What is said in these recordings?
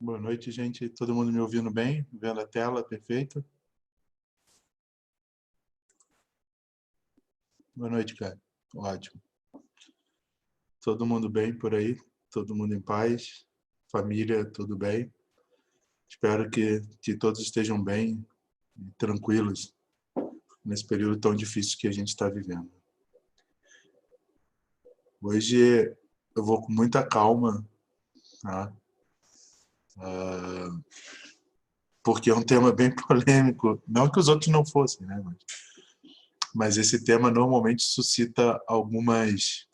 Boa noite, gente. Todo mundo me ouvindo bem? Vendo a tela, perfeito? Boa noite, cara. Ótimo. Todo mundo bem por aí? Todo mundo em paz? Família, tudo bem? Espero que todos estejam bem e tranquilos nesse período tão difícil que a gente está vivendo. Hoje eu vou com muita calma, tá? Porque é um tema bem polêmico. Não que os outros não fossem, né? Mas esse tema normalmente suscita algumas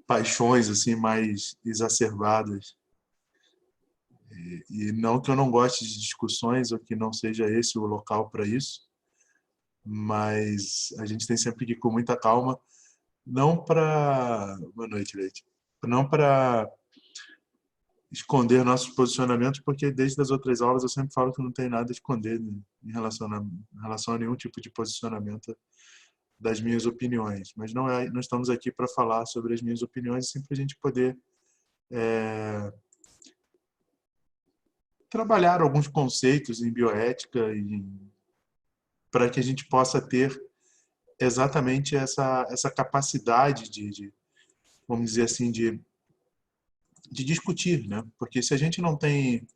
paixões assim mais exacerbadas. E não que eu não goste de discussões ou que não seja esse o local para isso, mas a gente tem sempre que ir com muita calma, não para... Boa noite, Leite. Não para esconder nossos posicionamentos, porque desde as outras aulas eu sempre falo que não tem nada a esconder em relação a nenhum tipo de posicionamento das minhas opiniões. Mas não estamos aqui para falar sobre as minhas opiniões, sempre a gente poder trabalhar alguns conceitos em bioética e para que a gente possa ter exatamente essa capacidade vamos dizer assim, de discutir, né? Porque se a gente não tem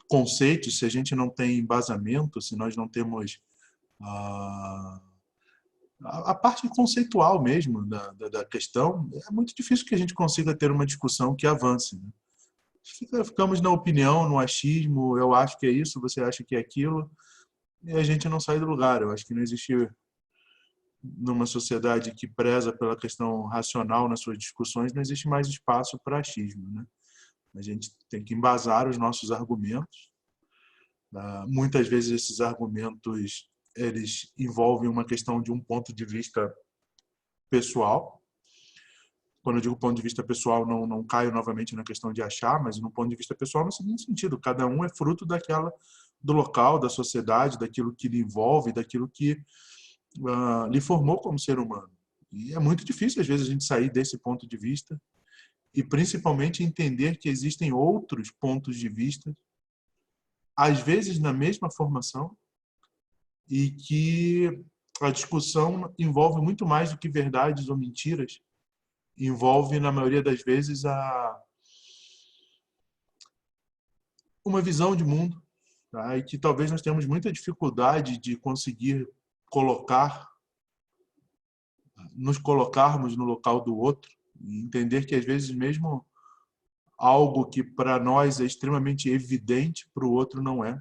conceitos, se a gente não tem embasamento, se nós não temos a, a parte conceitual mesmo da questão, é muito difícil que a gente consiga ter uma discussão que avance, né? Ficamos na opinião, no achismo, eu acho que é isso, você acha que é aquilo, e a gente não sai do lugar. Eu acho que não existe, numa sociedade que preza pela questão racional nas suas discussões, não existe mais espaço para achismo, né? A gente tem que embasar os nossos argumentos. Muitas vezes esses argumentos eles envolvem uma questão de um ponto de vista pessoal. Quando eu digo ponto de vista pessoal, não caio novamente na questão de achar, mas no ponto de vista pessoal no seguinte sentido: cada um é fruto do local, da sociedade, daquilo que lhe envolve, daquilo que lhe formou como ser humano. E é muito difícil, às vezes, a gente sair desse ponto de vista e, principalmente, entender que existem outros pontos de vista, às vezes na mesma formação, e que a discussão envolve muito mais do que verdades ou mentiras, envolve, na maioria das vezes, uma visão de mundo, tá? E que talvez nós tenhamos muita dificuldade de conseguir colocar, nos colocarmos no local do outro, e entender que, às vezes, mesmo algo que para nós é extremamente evidente, para o outro não é.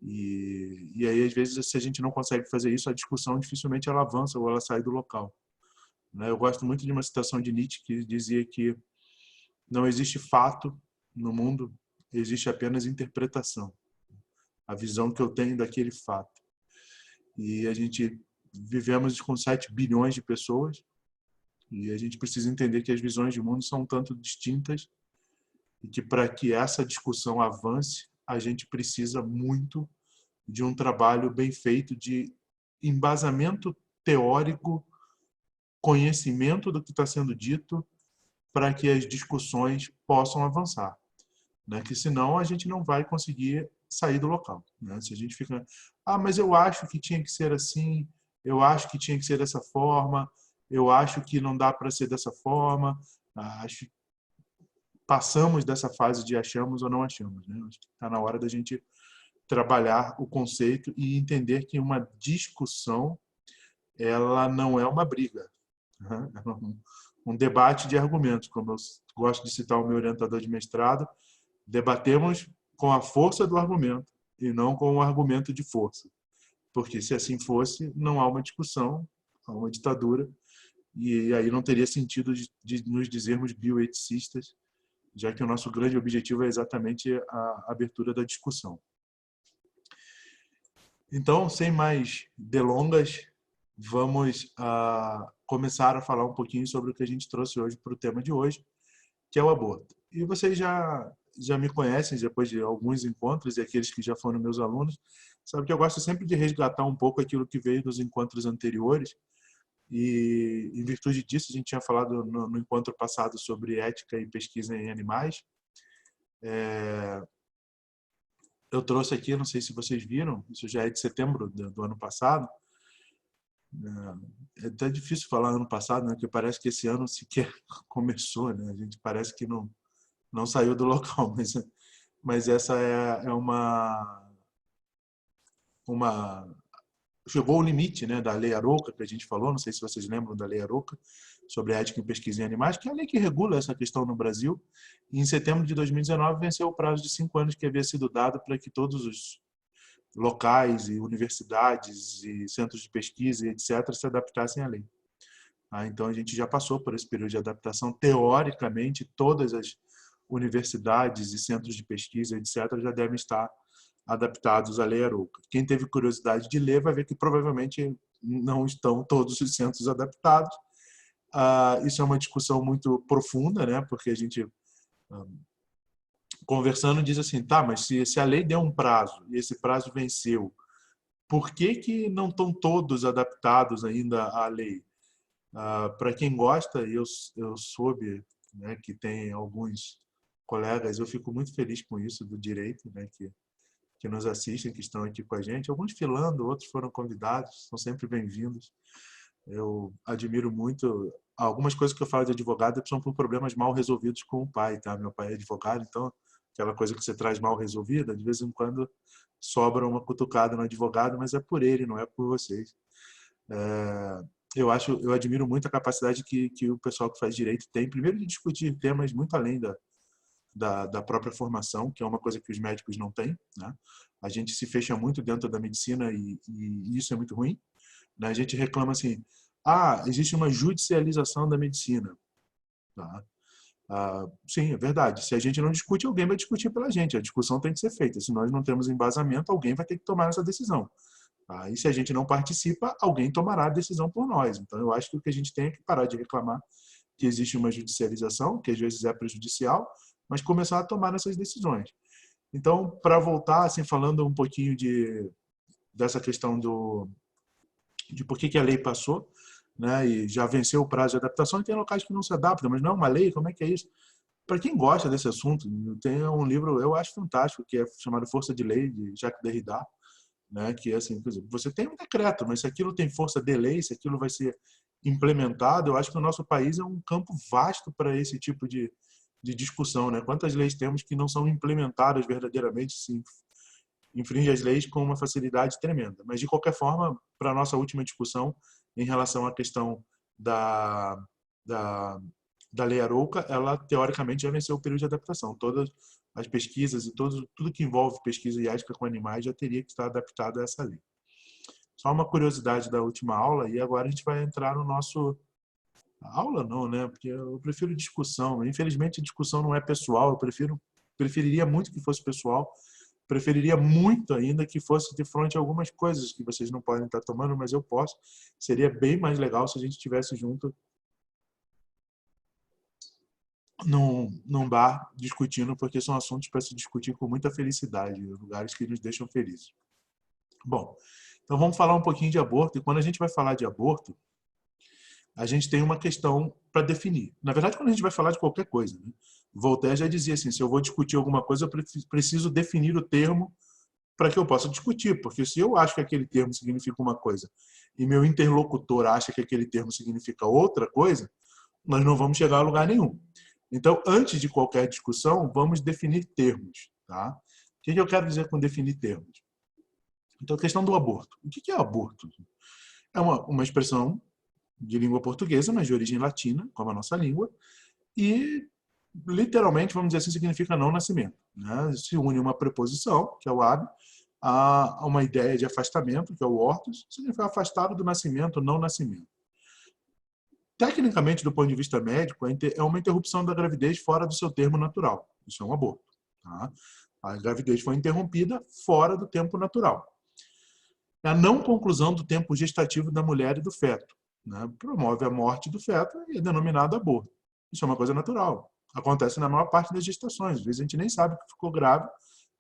E aí, às vezes, se a gente não consegue fazer isso, a discussão dificilmente ela avança ou ela sai do local, né? Eu gosto muito de uma citação de Nietzsche que dizia que não existe fato no mundo, existe apenas interpretação, a visão que eu tenho daquele fato. E a gente vivemos com 7 bilhões de pessoas e a gente precisa entender que as visões de mundo são um tanto distintas e que para que essa discussão avance, a gente precisa muito de um trabalho bem feito de embasamento teórico, conhecimento do que está sendo dito, para que as discussões possam avançar, né? Que senão a gente não vai conseguir sair do local, né? Se a gente fica, mas eu acho que tinha que ser assim, eu acho que tinha que ser dessa forma, eu acho que não dá para ser dessa forma, acho passamos dessa fase de achamos ou não achamos, né? Acho que está na hora da gente trabalhar o conceito e entender que uma discussão ela não é uma briga, né? É um debate de argumentos, como eu gosto de citar o meu orientador de mestrado, debatemos com a força do argumento e não com o argumento de força, porque se assim fosse, não há uma discussão, há uma ditadura, e aí não teria sentido de nos dizermos bioeticistas, já que o nosso grande objetivo é exatamente a abertura da discussão. Então, sem mais delongas, vamos começar a falar um pouquinho sobre o que a gente trouxe hoje para o tema de hoje, que é o aborto. E vocês já me conhecem depois de alguns encontros, e aqueles que já foram meus alunos, sabem que eu gosto sempre de resgatar um pouco aquilo que veio dos encontros anteriores E, em virtude disso, a gente tinha falado no encontro passado sobre ética e pesquisa em animais. Eu trouxe aqui, não sei se vocês viram, isso já é de setembro do ano passado. É até difícil falar ano passado, né? Porque parece que esse ano sequer começou, né? A gente parece que não saiu do local, mas essa é uma chegou o limite, né, da Lei Arouca, que a gente falou, não sei se vocês lembram da Lei Arouca, sobre ética em pesquisa em animais, que é a lei que regula essa questão no Brasil. E em setembro de 2019 venceu o prazo de 5 anos que havia sido dado para que todos os locais e universidades e centros de pesquisa e etc. se adaptassem à lei. Então a gente já passou por esse período de adaptação. Teoricamente, todas as universidades e centros de pesquisa, etc., já devem estar adaptados à Lei Arouca. Quem teve curiosidade de ler vai ver que provavelmente não estão todos os centros adaptados. Isso é uma discussão muito profunda, né? Porque a gente, conversando, diz assim, tá, mas se a lei deu um prazo e esse prazo venceu, por que não estão todos adaptados ainda à lei? Para quem gosta, eu soube, né, que tem alguns colegas, eu fico muito feliz com isso, do direito, né, que nos assistem, que estão aqui com a gente. Alguns filando, outros foram convidados, são sempre bem-vindos. Eu admiro muito. Algumas coisas que eu falo de advogado são por problemas mal resolvidos com o pai, tá? Meu pai é advogado, então aquela coisa que você traz mal resolvida, de vez em quando sobra uma cutucada no advogado, mas é por ele, não é por vocês. Eu admiro muito a capacidade que o pessoal que faz direito tem, primeiro de discutir temas muito além da própria formação, que é uma coisa que os médicos não têm, né? A gente se fecha muito dentro da medicina e isso é muito ruim, né? A gente reclama assim, existe uma judicialização da medicina. Tá? Sim, é verdade. Se a gente não discute, alguém vai discutir pela gente. A discussão tem que ser feita. Se nós não temos embasamento, alguém vai ter que tomar essa decisão. E se a gente não participa, alguém tomará a decisão por nós. Então, eu acho que o que a gente tem é que parar de reclamar que existe uma judicialização, que às vezes é prejudicial, mas começar a tomar essas decisões. Então, para voltar, assim, falando um pouquinho dessa questão de por que a lei passou, né, e já venceu o prazo de adaptação, e tem locais que não se adaptam, mas não é uma lei, como é que é isso? Para quem gosta desse assunto, tem um livro, eu acho fantástico, que é chamado Força de Lei, de Jacques Derrida, né, que é assim, por exemplo, você tem um decreto, mas se aquilo tem força de lei, se aquilo vai ser implementado, eu acho que o nosso país é um campo vasto para esse tipo de discussão, né? Quantas leis temos que não são implementadas verdadeiramente, se infringe as leis com uma facilidade tremenda. Mas, de qualquer forma, para a nossa última discussão em relação à questão da, da Lei Arouca, ela, teoricamente, já venceu o período de adaptação. Todas as pesquisas e tudo que envolve pesquisa e ética com animais já teria que estar adaptado a essa lei. Só uma curiosidade da última aula, e agora a gente vai entrar no nosso... Aula não, né? Porque eu prefiro discussão. Infelizmente, a discussão não é pessoal. Preferiria muito que fosse pessoal. Preferiria muito ainda que fosse de frente a algumas coisas que vocês não podem estar tomando, mas eu posso. Seria bem mais legal se a gente estivesse junto num bar discutindo, porque são assuntos para se discutir com muita felicidade, lugares que nos deixam felizes. Bom, então vamos falar um pouquinho de aborto. E quando a gente vai falar de aborto, a gente tem uma questão para definir. Na verdade, quando a gente vai falar de qualquer coisa, né? Voltaire já dizia assim, se eu vou discutir alguma coisa, eu preciso definir o termo para que eu possa discutir, porque se eu acho que aquele termo significa uma coisa e meu interlocutor acha que aquele termo significa outra coisa, nós não vamos chegar a lugar nenhum. Então, antes de qualquer discussão, vamos definir termos. Tá? O que eu quero dizer com definir termos? Então, a questão do aborto. O que é aborto? É uma expressão de língua portuguesa, mas de origem latina, como a nossa língua, e literalmente, vamos dizer assim, significa não nascimento. Né? Se une uma preposição, que é o ab, a uma ideia de afastamento, que é o ortos, significa afastado do nascimento, não nascimento. Tecnicamente, do ponto de vista médico, é uma interrupção da gravidez fora do seu termo natural. Isso é um aborto. Tá? A gravidez foi interrompida fora do tempo natural. É a não conclusão do tempo gestativo da mulher e do feto. Né? Promove a morte do feto e é denominado aborto. Isso é uma coisa natural. Acontece na maior parte das gestações. Às vezes a gente nem sabe que ficou grávida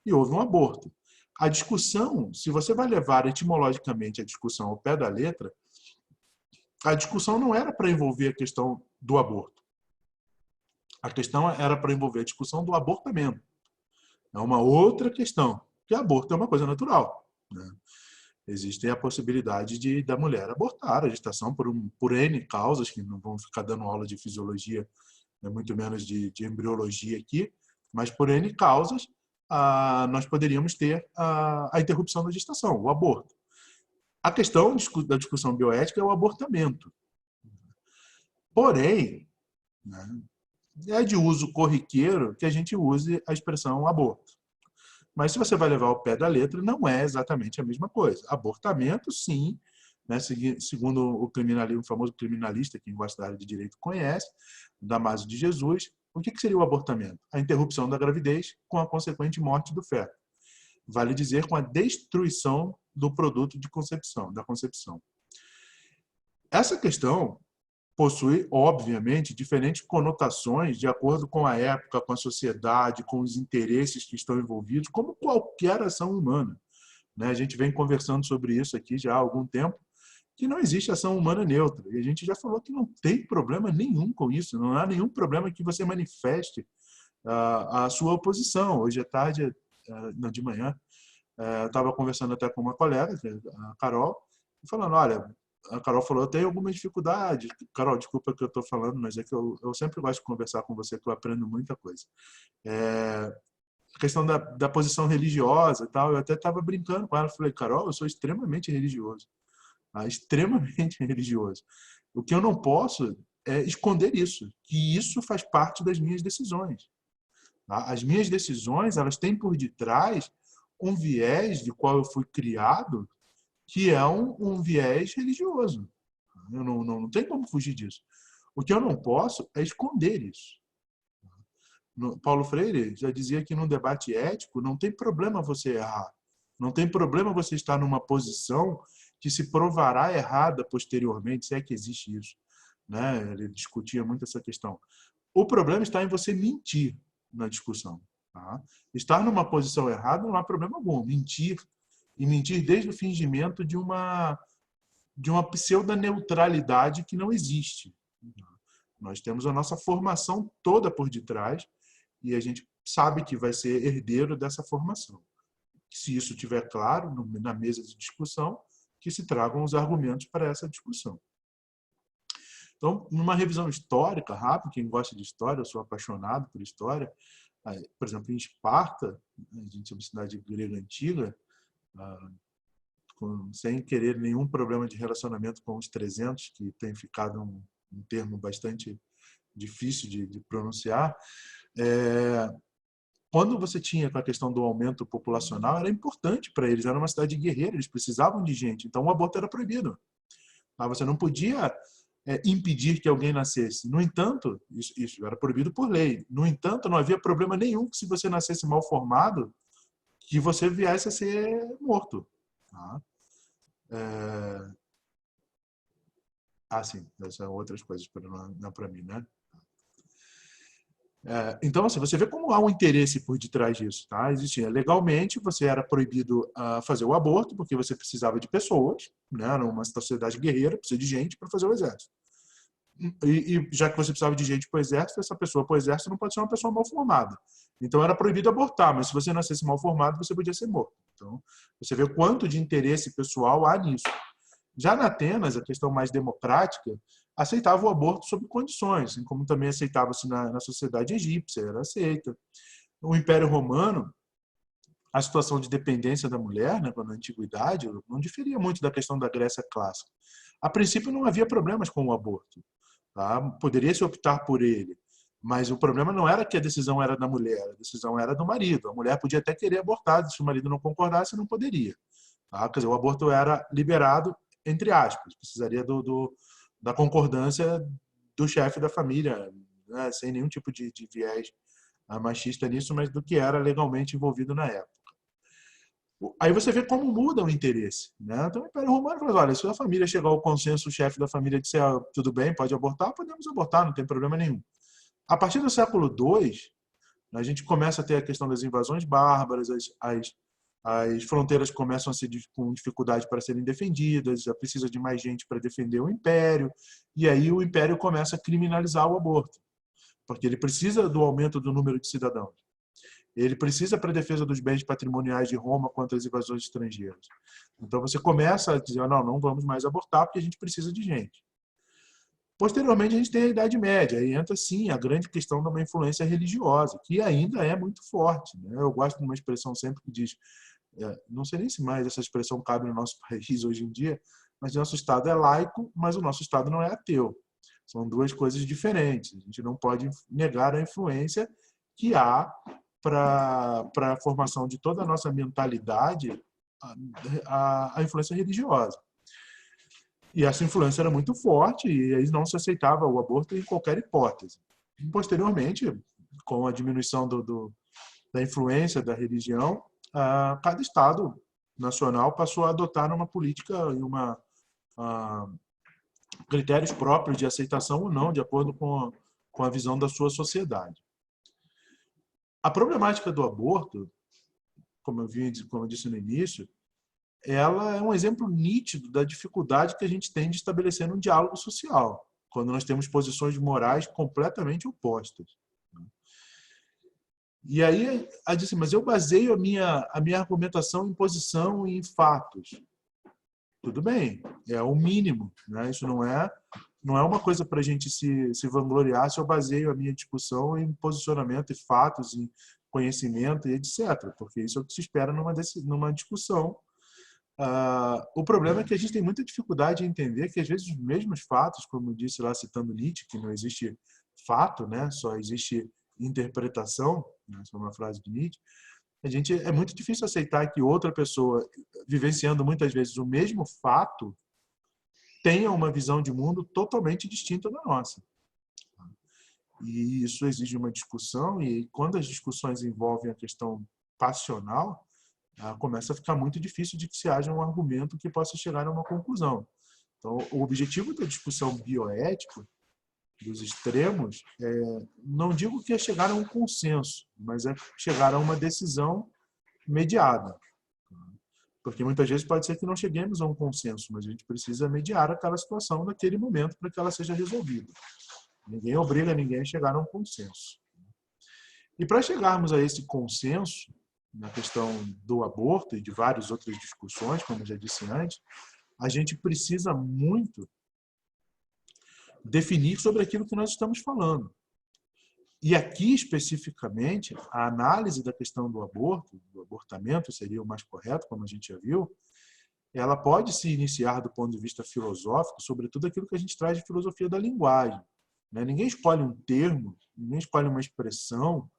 e houve um aborto. A discussão, se você vai levar etimologicamente a discussão ao pé da letra, a discussão não era para envolver a questão do aborto. A questão era para envolver a discussão do abortamento. É uma outra questão, que aborto é uma coisa natural, né? Existe a possibilidade da mulher abortar a gestação por N causas, que não vão ficar dando aula de fisiologia, né, muito menos de embriologia aqui, mas por N causas, nós poderíamos ter a interrupção da gestação, o aborto. A questão da discussão bioética é o abortamento. Porém, né, é de uso corriqueiro que a gente use a expressão aborto. Mas se você vai levar ao pé da letra, não é exatamente a mesma coisa. Abortamento, sim, né, segundo o famoso criminalista, quem gosta da área de direito conhece, Damásio de Jesus, o que seria o abortamento? A interrupção da gravidez com a consequente morte do feto. Vale dizer, com a destruição do produto de concepção, da concepção. Essa questão possui, obviamente, diferentes conotações de acordo com a época, com a sociedade, com os interesses que estão envolvidos, como qualquer ação humana, né? A gente vem conversando sobre isso aqui já há algum tempo, que não existe ação humana neutra. E a gente já falou que não tem problema nenhum com isso, não há nenhum problema que você manifeste a sua oposição. Hoje à tarde, não, de manhã, eu estava conversando até com uma colega, a Carol, falando, olha, a Carol falou, eu tenho alguma dificuldade. Carol, desculpa que eu estou falando, mas é que eu sempre gosto de conversar com você, que eu aprendo muita coisa. A questão da posição religiosa e tal, eu até estava brincando com ela, falei, Carol, eu sou extremamente religioso. Extremamente religioso. O que eu não posso é esconder isso, que isso faz parte das minhas decisões. Tá? As minhas decisões, elas têm por detrás um viés de qual eu fui criado, que é um viés religioso. Eu não tem como fugir disso. O que eu não posso é esconder isso. Paulo Freire já dizia que num debate ético não tem problema você errar. Não tem problema você estar numa posição que se provará errada posteriormente, se é que existe isso, né? Ele discutia muito essa questão. O problema está em você mentir na discussão. Tá? Estar numa posição errada não há problema algum. Mentir, e mentir desde o fingimento de uma pseudo-neutralidade que não existe. Nós temos a nossa formação toda por detrás e a gente sabe que vai ser herdeiro dessa formação. Se isso estiver claro na mesa de discussão, que se tragam os argumentos para essa discussão. Então, numa revisão histórica rápida, quem gosta de história, eu sou apaixonado por história, por exemplo, em Esparta, a gente é uma cidade grega antiga, sem querer nenhum problema de relacionamento com os 300, que tem ficado um termo bastante difícil de pronunciar, quando você tinha com a questão do aumento populacional, era importante para eles, era uma cidade guerreira, eles precisavam de gente, então o aborto era proibido. Você não podia impedir que alguém nascesse. No entanto, isso era proibido por lei. No entanto, não havia problema nenhum que se você nascesse mal formado, que você viesse a ser morto. Tá? Sim, essas são outras coisas, não para mim, né? Então, assim, você vê como há um interesse por detrás disso. Tá? Existia legalmente, você era proibido fazer o aborto, porque você precisava de pessoas, né? Numa sociedade guerreira, precisa de gente para fazer o exército. E já que você precisava de gente para o exército, essa pessoa para o exército não pode ser uma pessoa mal formada. Então, era proibido abortar, mas se você nascesse mal formado, você podia ser morto. Então, você vê o quanto de interesse pessoal há nisso. Já na Atenas, a questão mais democrática, aceitava o aborto sob condições, assim como também aceitava-se na sociedade egípcia, era aceita. No Império Romano, a situação de dependência da mulher, né, na antiguidade, não diferia muito da questão da Grécia clássica. A princípio, não havia problemas com o aborto. Tá? Poderia-se optar por ele, mas o problema não era que a decisão era da mulher, a decisão era do marido. A mulher podia até querer abortar, se o marido não concordasse, não poderia. Tá? Quer dizer, o aborto era liberado, entre aspas, precisaria da concordância do chefe da família, né? Sem nenhum tipo de viés machista nisso, mas do que era legalmente envolvido na época. Aí você vê como muda o interesse. Né? Então o Império Romano falou, olha, se a família chegar ao consenso, o chefe da família disser, tudo bem, pode abortar, podemos abortar, não tem problema nenhum. A partir do século II, a gente começa a ter a questão das invasões bárbaras, as fronteiras começam a ser com dificuldade para serem defendidas, já precisa de mais gente para defender o império, e aí o império começa a criminalizar o aborto, porque ele precisa do aumento do número de cidadãos. Ele precisa para a defesa dos bens patrimoniais de Roma contra as invasões estrangeiras. Então você começa a dizer, não, não vamos mais abortar porque a gente precisa de gente. Posteriormente, a gente tem a Idade Média, aí entra, sim, a grande questão de uma influência religiosa, que ainda é muito forte, né? Eu gosto de uma expressão sempre que diz, não sei nem se mais essa expressão cabe no nosso país hoje em dia, mas o nosso Estado é laico, mas o nosso Estado não é ateu. São duas coisas diferentes. A gente não pode negar a influência que há para a formação de toda a nossa mentalidade, a influência religiosa. E essa influência era muito forte e aí não se aceitava o aborto em qualquer hipótese. Posteriormente, com a diminuição da influência da religião, cada Estado nacional passou a adotar uma política e critérios próprios de aceitação ou não, de acordo com a visão da sua sociedade. A problemática do aborto, como eu disse no início, ela é um exemplo nítido da dificuldade que a gente tem de estabelecer um diálogo social, quando nós temos posições morais completamente opostas. E aí, ela disse, mas eu baseio a minha argumentação em posição e em fatos. Tudo bem, é o mínimo, né? Isso não é uma coisa para a gente se vangloriar se eu baseio a minha discussão em posicionamento e fatos, em conhecimento e etc., porque isso é o que se espera numa discussão. O problema é que a gente tem muita dificuldade em entender que, às vezes, os mesmos fatos, como eu disse lá, citando Nietzsche, que não existe fato, né? Só existe interpretação, né? Essa é uma frase de Nietzsche. É muito difícil aceitar que outra pessoa, vivenciando muitas vezes o mesmo fato, tenha uma visão de mundo totalmente distinta da nossa. E isso exige uma discussão, e quando as discussões envolvem a questão passional, começa a ficar muito difícil de que se haja um argumento que possa chegar a uma conclusão. Então, o objetivo da discussão bioética, dos extremos, não digo que é chegar a um consenso, mas é chegar a uma decisão mediada. Porque muitas vezes pode ser que não cheguemos a um consenso, mas a gente precisa mediar aquela situação naquele momento para que ela seja resolvida. Ninguém obriga ninguém a chegar a um consenso. E para chegarmos a esse consenso, na questão do aborto e de várias outras discussões, como eu já disse antes, a gente precisa muito definir sobre aquilo que nós estamos falando. E aqui, especificamente, a análise da questão do abortamento seria o mais correto, como a gente já viu, ela pode se iniciar do ponto de vista filosófico, sobretudo aquilo que a gente traz de filosofia da linguagem. Ninguém escolhe um termo, ninguém escolhe uma expressão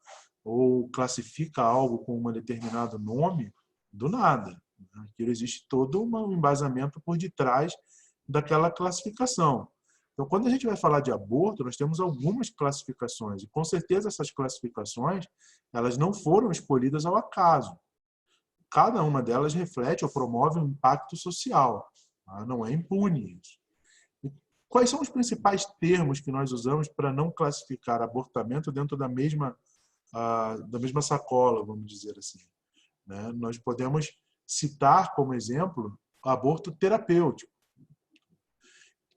ou classifica algo com um determinado nome do nada. Aquilo existe todo um embasamento por detrás daquela classificação. Então, quando a gente vai falar de aborto, nós temos algumas classificações, e com certeza essas classificações elas não foram escolhidas ao acaso. Cada uma delas reflete ou promove um impacto social. Não é impune isso. E quais são os principais termos que nós usamos para não classificar abortamento dentro da mesma sacola, vamos dizer assim? Nós podemos citar como exemplo o aborto terapêutico,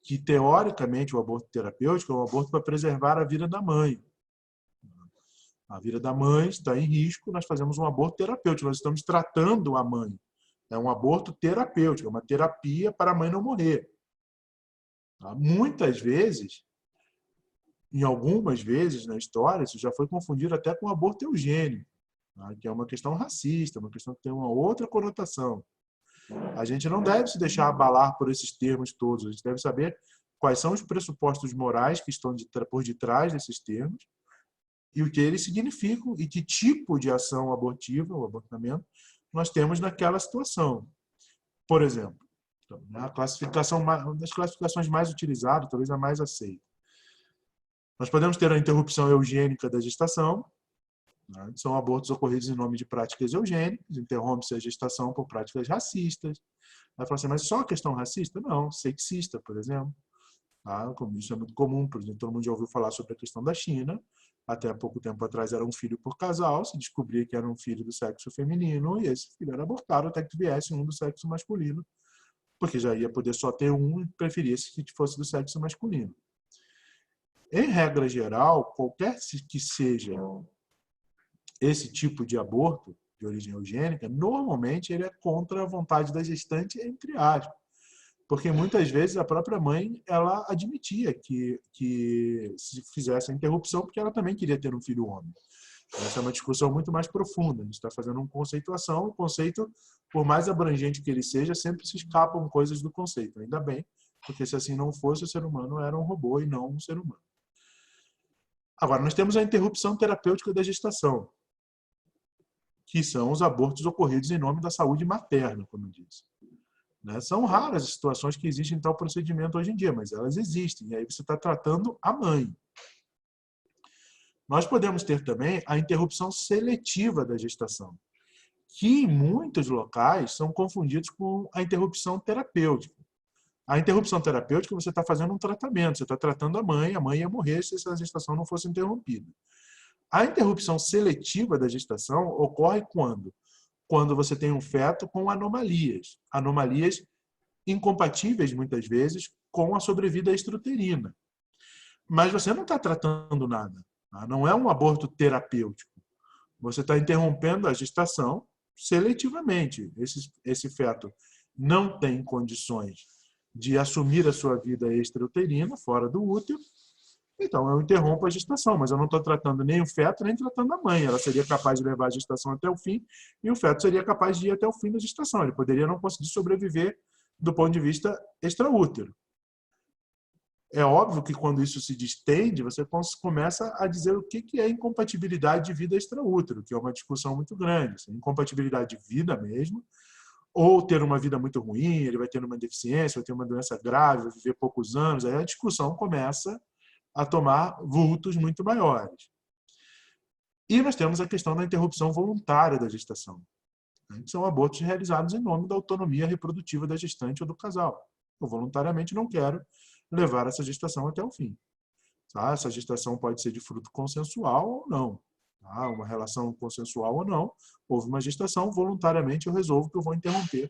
que, teoricamente, o aborto terapêutico é um aborto para preservar a vida da mãe. A vida da mãe está em risco, nós fazemos um aborto terapêutico, nós estamos tratando a mãe. É um aborto terapêutico, é uma terapia para a mãe não morrer. Muitas vezes, em algumas vezes na história, isso já foi confundido até com aborto eugênico, que é uma questão racista, uma questão que tem uma outra conotação. A gente não deve se deixar abalar por esses termos todos. A gente deve saber quais são os pressupostos morais que estão por detrás desses termos e o que eles significam e que tipo de ação abortiva, o abortamento, nós temos naquela situação. Por exemplo, uma das classificações mais utilizadas, talvez a mais aceita. Nós podemos ter a interrupção eugênica da gestação. São abortos ocorridos em nome de práticas eugênicas, interrompe-se a gestação por práticas racistas. Vai falar assim, mas só a questão racista? Não, sexista, por exemplo. Como isso é muito comum, por exemplo, todo mundo já ouviu falar sobre a questão da China, Até pouco tempo atrás era um filho por casal, se descobria que era um filho do sexo feminino e esse filho era abortado até que viesse um do sexo masculino, porque já ia poder só ter um e preferia-se que fosse do sexo masculino. Em regra geral, qualquer que seja esse tipo de aborto de origem eugênica, normalmente ele é contra a vontade da gestante, entre aspas. Porque muitas vezes a própria mãe ela admitia que se fizesse a interrupção porque ela também queria ter um filho homem. Essa é uma discussão muito mais profunda. A gente está fazendo uma conceituação. O conceito, por mais abrangente que ele seja, sempre se escapam coisas do conceito. Ainda bem, porque se assim não fosse, o ser humano era um robô e não um ser humano. Agora, nós temos a interrupção terapêutica da gestação, que são os abortos ocorridos em nome da saúde materna, como eu disse. São raras as situações que existem tal procedimento hoje em dia, mas elas existem. E aí você está tratando a mãe. Nós podemos ter também a interrupção seletiva da gestação, que em muitos locais são confundidos com a interrupção terapêutica. A interrupção terapêutica, você está fazendo um tratamento, você está tratando a mãe ia morrer se essa gestação não fosse interrompida. A interrupção seletiva da gestação ocorre quando? Quando você tem um feto com anomalias. Anomalias incompatíveis, muitas vezes, com a sobrevida extrauterina. Mas você não está tratando nada. Tá? Não é um aborto terapêutico. Você está interrompendo a gestação seletivamente. Esse feto não tem condições de assumir a sua vida extrauterina, fora do útero, então eu interrompo a gestação, mas eu não estou tratando nem o feto, nem tratando a mãe. Ela seria capaz de levar a gestação até o fim e o feto seria capaz de ir até o fim da gestação. Ele poderia não conseguir sobreviver do ponto de vista extraútero. É óbvio que quando isso se distende, você começa a dizer o que é incompatibilidade de vida extraútero, que é uma discussão muito grande. Incompatibilidade de vida mesmo, ou ter uma vida muito ruim, ele vai ter uma deficiência, vai ter uma doença grave, vai viver poucos anos. Aí a discussão começa a tomar vultos muito maiores. E nós temos a questão da interrupção voluntária da gestação, que são abortos realizados em nome da autonomia reprodutiva da gestante ou do casal. Eu voluntariamente não quero levar essa gestação até o fim. Tá? Essa gestação pode ser de fruto consensual ou não. Tá? Uma relação consensual ou não. Houve uma gestação, voluntariamente eu resolvo que eu vou interromper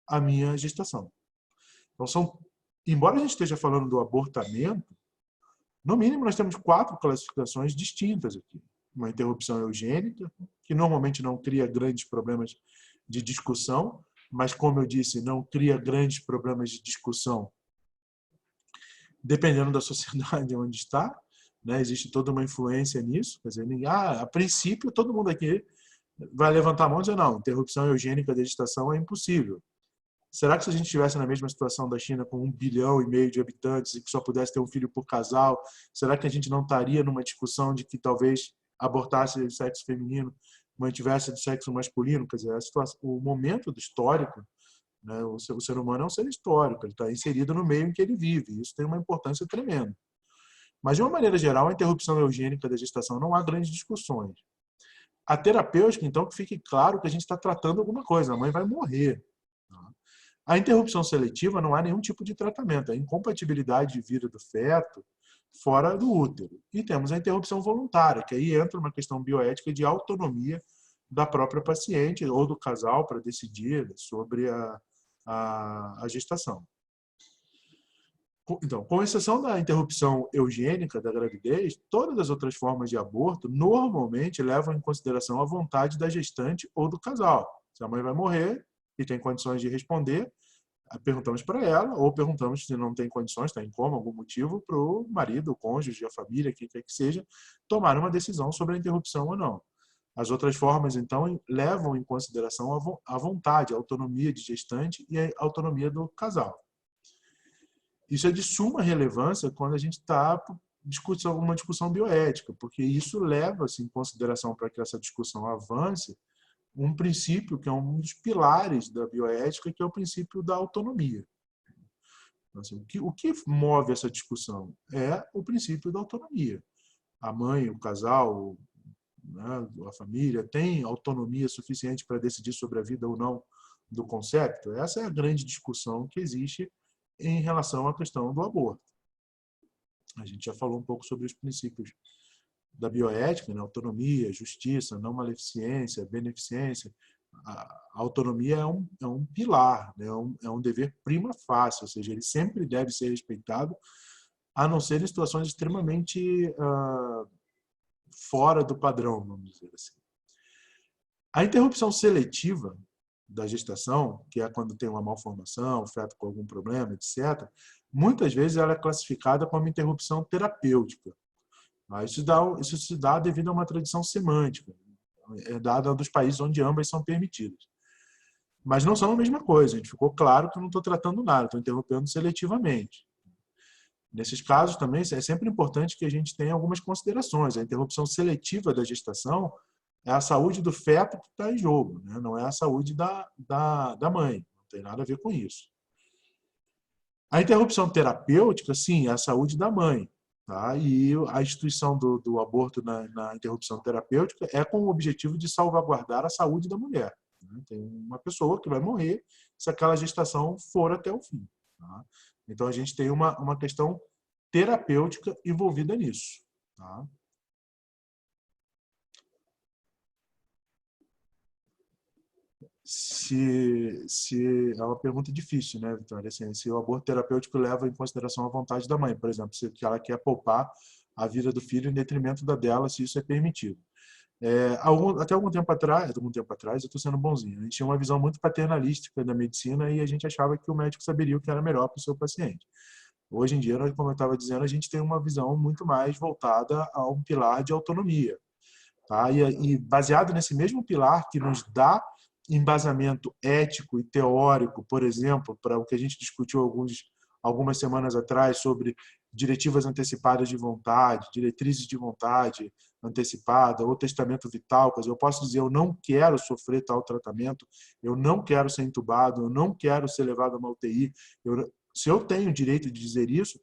a minha gestação. Então, embora a gente esteja falando do abortamento, no mínimo nós temos 4 classificações distintas aqui. Uma interrupção eugênica, que normalmente não cria grandes problemas de discussão, mas, como eu disse, não cria grandes problemas de discussão dependendo da sociedade onde está. Existe toda uma influência nisso. Quer dizer, a princípio, todo mundo aqui vai levantar a mão e dizer, não, interrupção eugênica da gestação é impossível. Será que se a gente estivesse na mesma situação da China com 1,5 bilhão de habitantes e que só pudesse ter um filho por casal, será que a gente não estaria numa discussão de que talvez abortasse de sexo feminino, mantivesse de sexo masculino? Quer dizer, o momento histórico, o ser humano é um ser histórico, ele está inserido no meio em que ele vive, e isso tem uma importância tremenda. Mas, de uma maneira geral, a interrupção eugênica da gestação não há grandes discussões. A terapêutica, então, que fique claro que a gente está tratando alguma coisa, a mãe vai morrer. A interrupção seletiva não há nenhum tipo de tratamento, é incompatibilidade de vida do feto fora do útero. E temos a interrupção voluntária, que aí entra uma questão bioética de autonomia da própria paciente ou do casal para decidir sobre a gestação. Então, com exceção da interrupção eugênica da gravidez, todas as outras formas de aborto normalmente levam em consideração a vontade da gestante ou do casal. Se a mãe vai morrer e tem condições de responder, perguntamos para ela, ou perguntamos se não tem condições, está em coma, algum motivo, para o marido, o cônjuge, a família, quem quer que seja, tomar uma decisão sobre a interrupção ou não. As outras formas, então, levam em consideração a vontade, a autonomia de gestante e a autonomia do casal. Isso é de suma relevância quando a gente está discutindo uma discussão bioética, porque isso leva-se em consideração para que essa discussão avance um princípio que é um dos pilares da bioética, que é o princípio da autonomia. Assim, o que move essa discussão é o princípio da autonomia. A mãe, o casal, a família tem autonomia suficiente para decidir sobre a vida ou não do concepto? Essa é a grande discussão que existe em relação à questão do aborto. A gente já falou um pouco sobre os princípios da bioética, né? Autonomia, justiça, não maleficência, beneficência. A autonomia é um pilar, né? É um dever prima facie, ou seja, ele sempre deve ser respeitado, a não ser em situações extremamente fora do padrão, vamos dizer assim. A interrupção seletiva da gestação, que é quando tem uma malformação, feto com algum problema, etc., muitas vezes ela é classificada como interrupção terapêutica. Isso se dá devido a uma tradição semântica, herdada dos países onde ambas são permitidas. Mas não são a mesma coisa. A gente ficou claro que eu não estou tratando nada, estou interrompendo seletivamente. Nesses casos também é sempre importante que a gente tenha algumas considerações. A interrupção seletiva da gestação é a saúde do feto que está em jogo, né? Não é a saúde da mãe. Não tem nada a ver com isso. A interrupção terapêutica, sim, é a saúde da mãe. Tá? E a instituição do aborto na interrupção terapêutica é com o objetivo de salvaguardar a saúde da mulher. Né? Tem uma pessoa que vai morrer se aquela gestação for até o fim. Tá? Então, a gente tem uma questão terapêutica envolvida nisso. Tá? Se é uma pergunta difícil, né, Vitória? Assim, se o aborto terapêutico leva em consideração a vontade da mãe, por exemplo, se ela quer poupar a vida do filho em detrimento da dela, se isso é permitido. Até algum tempo atrás, eu estou sendo bonzinho, a gente tinha uma visão muito paternalística da medicina e a gente achava que o médico saberia o que era melhor para o seu paciente. Hoje em dia, como eu estava dizendo, a gente tem uma visão muito mais voltada a um pilar de autonomia. Tá? E baseado nesse mesmo pilar que nos dá embasamento ético e teórico, por exemplo, para o que a gente discutiu algumas semanas atrás sobre diretivas antecipadas de vontade, diretrizes de vontade antecipada ou testamento vital, quer dizer, eu posso dizer eu não quero sofrer tal tratamento, eu não quero ser entubado, eu não quero ser levado a uma UTI. Se eu tenho o direito de dizer isso,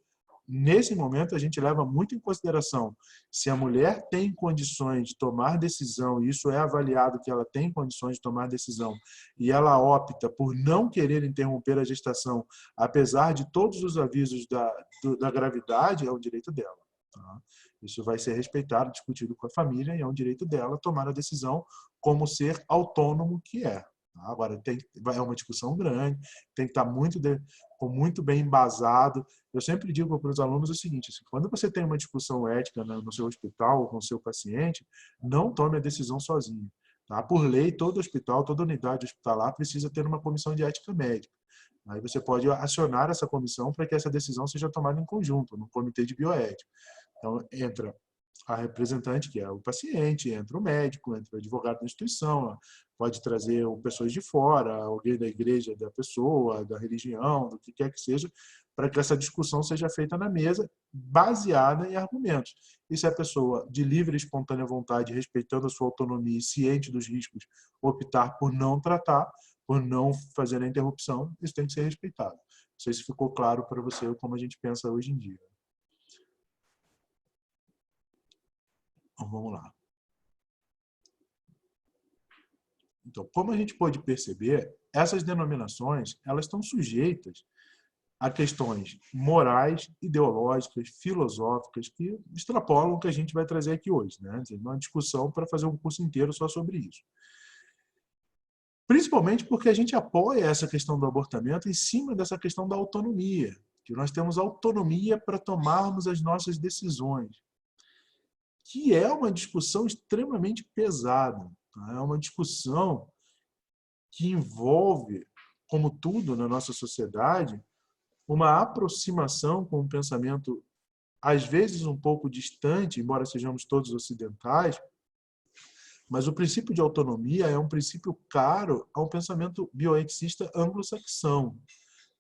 nesse momento a gente leva muito em consideração se a mulher tem condições de tomar decisão, e isso é avaliado que ela tem condições de tomar decisão, e ela opta por não querer interromper a gestação, apesar de todos os avisos da gravidade, é o direito dela. Tá? Isso vai ser respeitado, discutido com a família, e é um direito dela tomar a decisão como ser autônomo que é. Agora, é uma discussão grande, tem que estar muito bem embasado. Eu sempre digo para os alunos o seguinte, assim, quando você tem uma discussão ética no seu hospital, com o seu paciente, não tome a decisão sozinho. Tá? Por lei, todo hospital, toda unidade hospitalar precisa ter uma comissão de ética médica. Aí você pode acionar essa comissão para que essa decisão seja tomada em conjunto, no comitê de bioética. Então, entra a representante, que é o paciente, entra o médico, entra o advogado da instituição, pode trazer pessoas de fora, alguém da igreja da pessoa, da religião, do que quer que seja, para que essa discussão seja feita na mesa, baseada em argumentos. E se a pessoa, de livre e espontânea vontade, respeitando a sua autonomia e ciente dos riscos, optar por não tratar, por não fazer a interrupção, isso tem que ser respeitado. Não sei se ficou claro para você como a gente pensa hoje em dia. Então, vamos lá. Então, como a gente pode perceber, essas denominações elas estão sujeitas a questões morais, ideológicas, filosóficas, que extrapolam o que a gente vai trazer aqui hoje. Né? Tem uma discussão para fazer um curso inteiro só sobre isso. Principalmente porque a gente apoia essa questão do abortamento em cima dessa questão da autonomia, que nós temos autonomia para tomarmos as nossas decisões, que é uma discussão extremamente pesada. Tá? É uma discussão que envolve, como tudo na nossa sociedade, uma aproximação com um pensamento, às vezes um pouco distante, embora sejamos todos ocidentais, mas o princípio de autonomia é um princípio caro a um pensamento bioeticista anglo-saxão.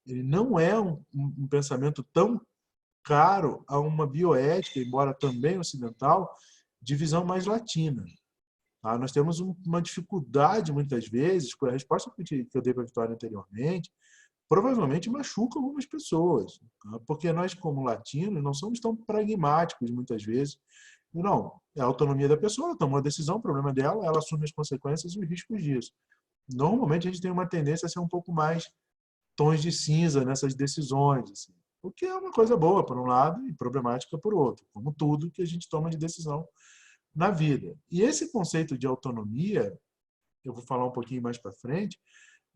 Ele não é um pensamento tão caro a uma bioética, embora também ocidental, de visão mais latina. Tá? Nós temos uma dificuldade, muitas vezes, com a resposta que eu dei para a Vitória anteriormente, provavelmente machuca algumas pessoas, tá? Porque nós, como latinos, não somos tão pragmáticos, muitas vezes. Não, é a autonomia da pessoa, ela tomou a decisão, o problema dela, ela assume as consequências e os riscos disso. Normalmente, a gente tem uma tendência a ser um pouco mais tons de cinza nessas decisões, assim, o que é uma coisa boa, por um lado, e problemática por outro, como tudo que a gente toma de decisão na vida. E esse conceito de autonomia, eu vou falar um pouquinho mais para frente,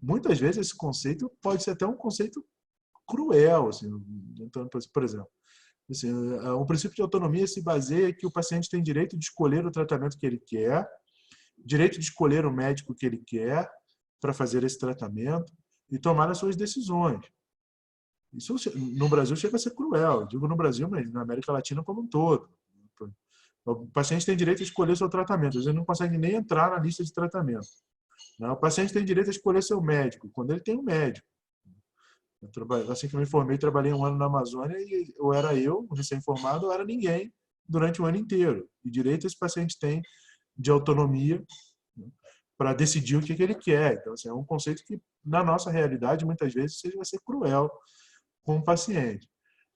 muitas vezes esse conceito pode ser até um conceito cruel. Assim, então, por exemplo, assim, o princípio de autonomia se baseia que o paciente tem direito de escolher o tratamento que ele quer, direito de escolher o médico que ele quer para fazer esse tratamento e tomar as suas decisões. Isso no Brasil chega a ser cruel. Eu digo no Brasil, mas na América Latina como um todo. O paciente tem direito a escolher seu tratamento. Ele não consegue nem entrar na lista de tratamento. O paciente tem direito a escolher seu médico, quando ele tem um médico. Assim que eu me formei, trabalhei um ano na Amazônia e ou era eu, recém-formado, ou era ninguém durante o ano inteiro. E direito esse paciente tem de autonomia, né, para decidir o que ele quer. Então, assim, é um conceito que, na nossa realidade, muitas vezes, vai ser cruel com o paciente.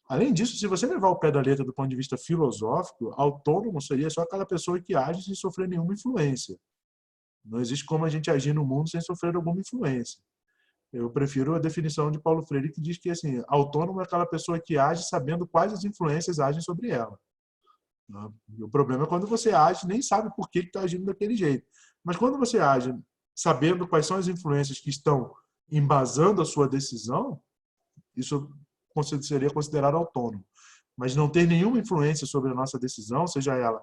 Além disso, se você levar o pé da letra do ponto de vista filosófico, autônomo seria só aquela pessoa que age sem sofrer nenhuma influência. Não existe como a gente agir no mundo sem sofrer alguma influência. Eu prefiro a definição de Paulo Freire, que diz que assim, autônomo é aquela pessoa que age sabendo quais as influências agem sobre ela. E o problema é quando você age nem sabe por que está agindo daquele jeito. Mas quando você age sabendo quais são as influências que estão embasando a sua decisão, isso seria considerado autônomo. Mas não ter nenhuma influência sobre a nossa decisão, seja ela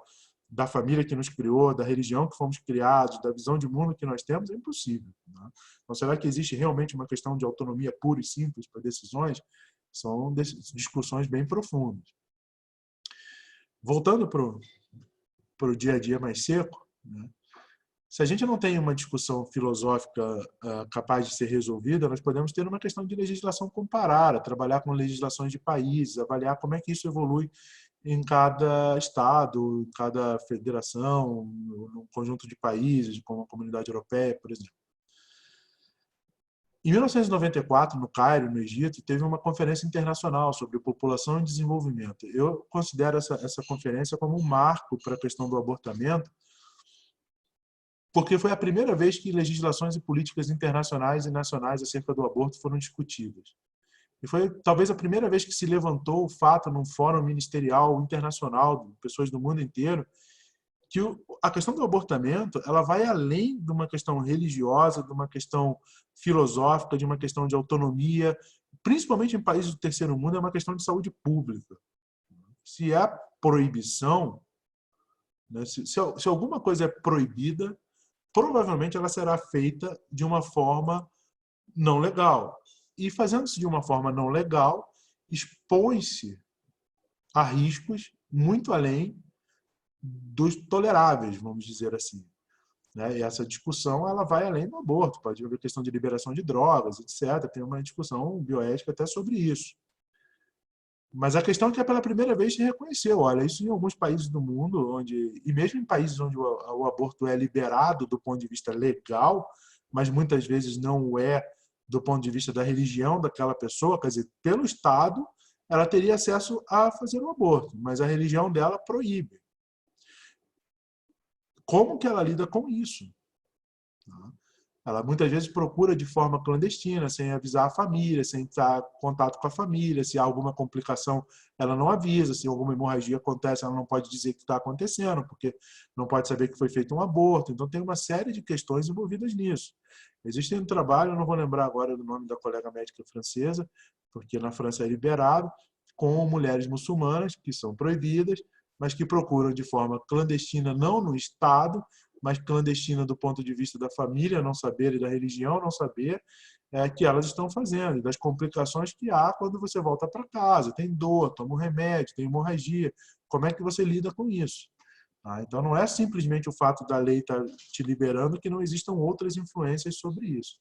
da família que nos criou, da religião que fomos criados, da visão de mundo que nós temos, é impossível. Então, será que existe realmente uma questão de autonomia pura e simples para decisões? São discussões bem profundas. Voltando para o dia a dia mais seco, né? Se a gente não tem uma discussão filosófica capaz de ser resolvida, nós podemos ter uma questão de legislação comparada, trabalhar com legislações de países, avaliar como é que isso evolui em cada estado, em cada federação, num conjunto de países, como a Comunidade Europeia, por exemplo. Em 1994, no Cairo, no Egito, teve uma conferência internacional sobre população e desenvolvimento. Eu considero essa conferência como um marco para a questão do abortamento, porque foi a primeira vez que legislações e políticas internacionais e nacionais acerca do aborto foram discutidas. E foi talvez a primeira vez que se levantou o fato num fórum ministerial internacional, de pessoas do mundo inteiro, que a questão do abortamento ela vai além de uma questão religiosa, de uma questão filosófica, de uma questão de autonomia, principalmente em países do terceiro mundo, é uma questão de saúde pública. Se é proibição, né, se alguma coisa é proibida, provavelmente ela será feita de uma forma não legal. E fazendo-se de uma forma não legal, expõe-se a riscos muito além dos toleráveis, vamos dizer assim. E essa discussão ela vai além do aborto, pode haver questão de liberação de drogas, etc. Tem uma discussão bioética até sobre isso. Mas a questão é que pela primeira vez se reconheceu, olha, isso em alguns países do mundo, e mesmo em países onde o aborto é liberado do ponto de vista legal, mas muitas vezes não o é do ponto de vista da religião daquela pessoa, quer dizer, pelo Estado, ela teria acesso a fazer o aborto, mas a religião dela proíbe. Como que ela lida com isso? Ela muitas vezes procura de forma clandestina, sem avisar a família, sem estar em contato com a família. Se há alguma complicação, ela não avisa. Se alguma hemorragia acontece, ela não pode dizer que está acontecendo, porque não pode saber que foi feito um aborto. Então, tem uma série de questões envolvidas nisso. Existe um trabalho, eu não vou lembrar agora do nome da colega médica francesa, porque na França é liberado, com mulheres muçulmanas, que são proibidas, mas que procuram de forma clandestina, não no Estado, mas clandestina do ponto de vista da família não saber e da religião não saber, que elas estão fazendo, e das complicações que há quando você volta para casa, tem dor, toma um remédio, tem hemorragia, como é que você lida com isso? Então não é simplesmente o fato da lei estar te liberando que não existam outras influências sobre isso.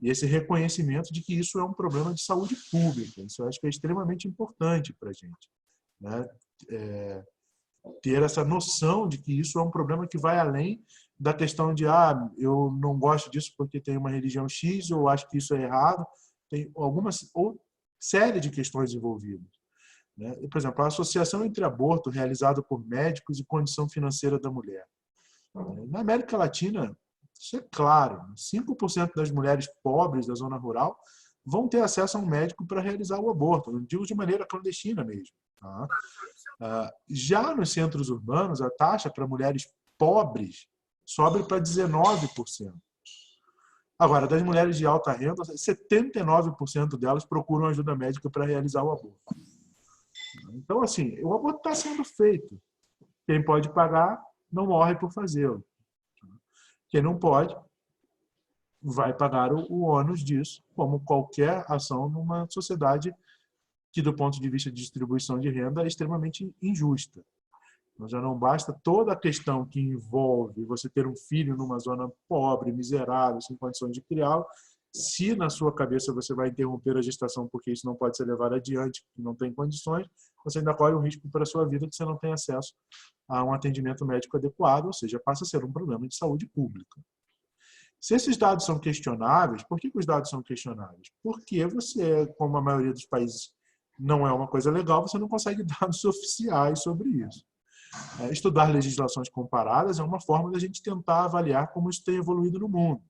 E esse reconhecimento de que isso é um problema de saúde pública, isso eu acho que é extremamente importante para a gente, né? Ter essa noção de que isso é um problema que vai além da questão de eu não gosto disso porque tem uma religião X, ou acho que isso é errado. Tem algumas série de questões envolvidas. Por exemplo, a associação entre aborto realizado por médicos e condição financeira da mulher. Na América Latina, isso é claro, 5% das mulheres pobres da zona rural vão ter acesso a um médico para realizar o aborto, não digo de maneira clandestina mesmo. Tá? Já nos centros urbanos, a taxa para mulheres pobres sobe para 19%. Agora, das mulheres de alta renda, 79% delas procuram ajuda médica para realizar o aborto. Então, assim, o aborto está sendo feito. Quem pode pagar não morre por fazê-lo. Quem não pode vai pagar o ônus disso, como qualquer ação numa sociedade que, do ponto de vista de distribuição de renda, é extremamente injusta. Então, já não basta toda a questão que envolve você ter um filho numa zona pobre, miserável, sem condições de criá-lo, se na sua cabeça você vai interromper a gestação porque isso não pode ser levado adiante, porque não tem condições, você ainda corre um risco para a sua vida que você não tem acesso a um atendimento médico adequado, ou seja, passa a ser um problema de saúde pública. Se esses dados são questionáveis, por que os dados são questionáveis? Porque você, como a maioria dos países não é uma coisa legal, você não consegue dados oficiais sobre isso. Estudar legislações comparadas é uma forma da gente tentar avaliar como isso tem evoluído no mundo.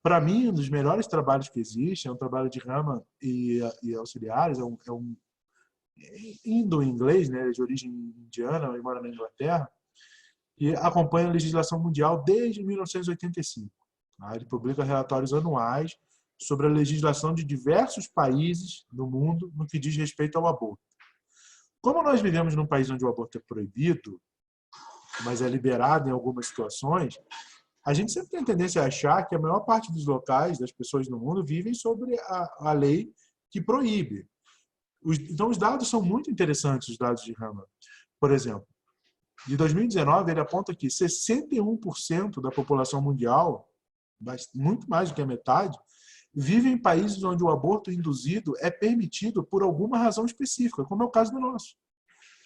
Para mim, um dos melhores trabalhos que existe é um trabalho de Raman e auxiliares, indo-inglês, né, de origem indiana, e mora na Inglaterra, e acompanha a legislação mundial desde 1985. Ele publica relatórios anuais sobre a legislação de diversos países do mundo no que diz respeito ao aborto. Como nós vivemos num país onde o aborto é proibido, mas é liberado em algumas situações, a gente sempre tem a tendência a achar que a maior parte dos locais, das pessoas no mundo, vivem sobre a lei que proíbe. Então, os dados são muito interessantes, os dados de Raman. Por exemplo, de 2019, ele aponta que 61% da população mundial, muito mais do que a metade, vive em países onde o aborto induzido é permitido por alguma razão específica, como é o caso do nosso.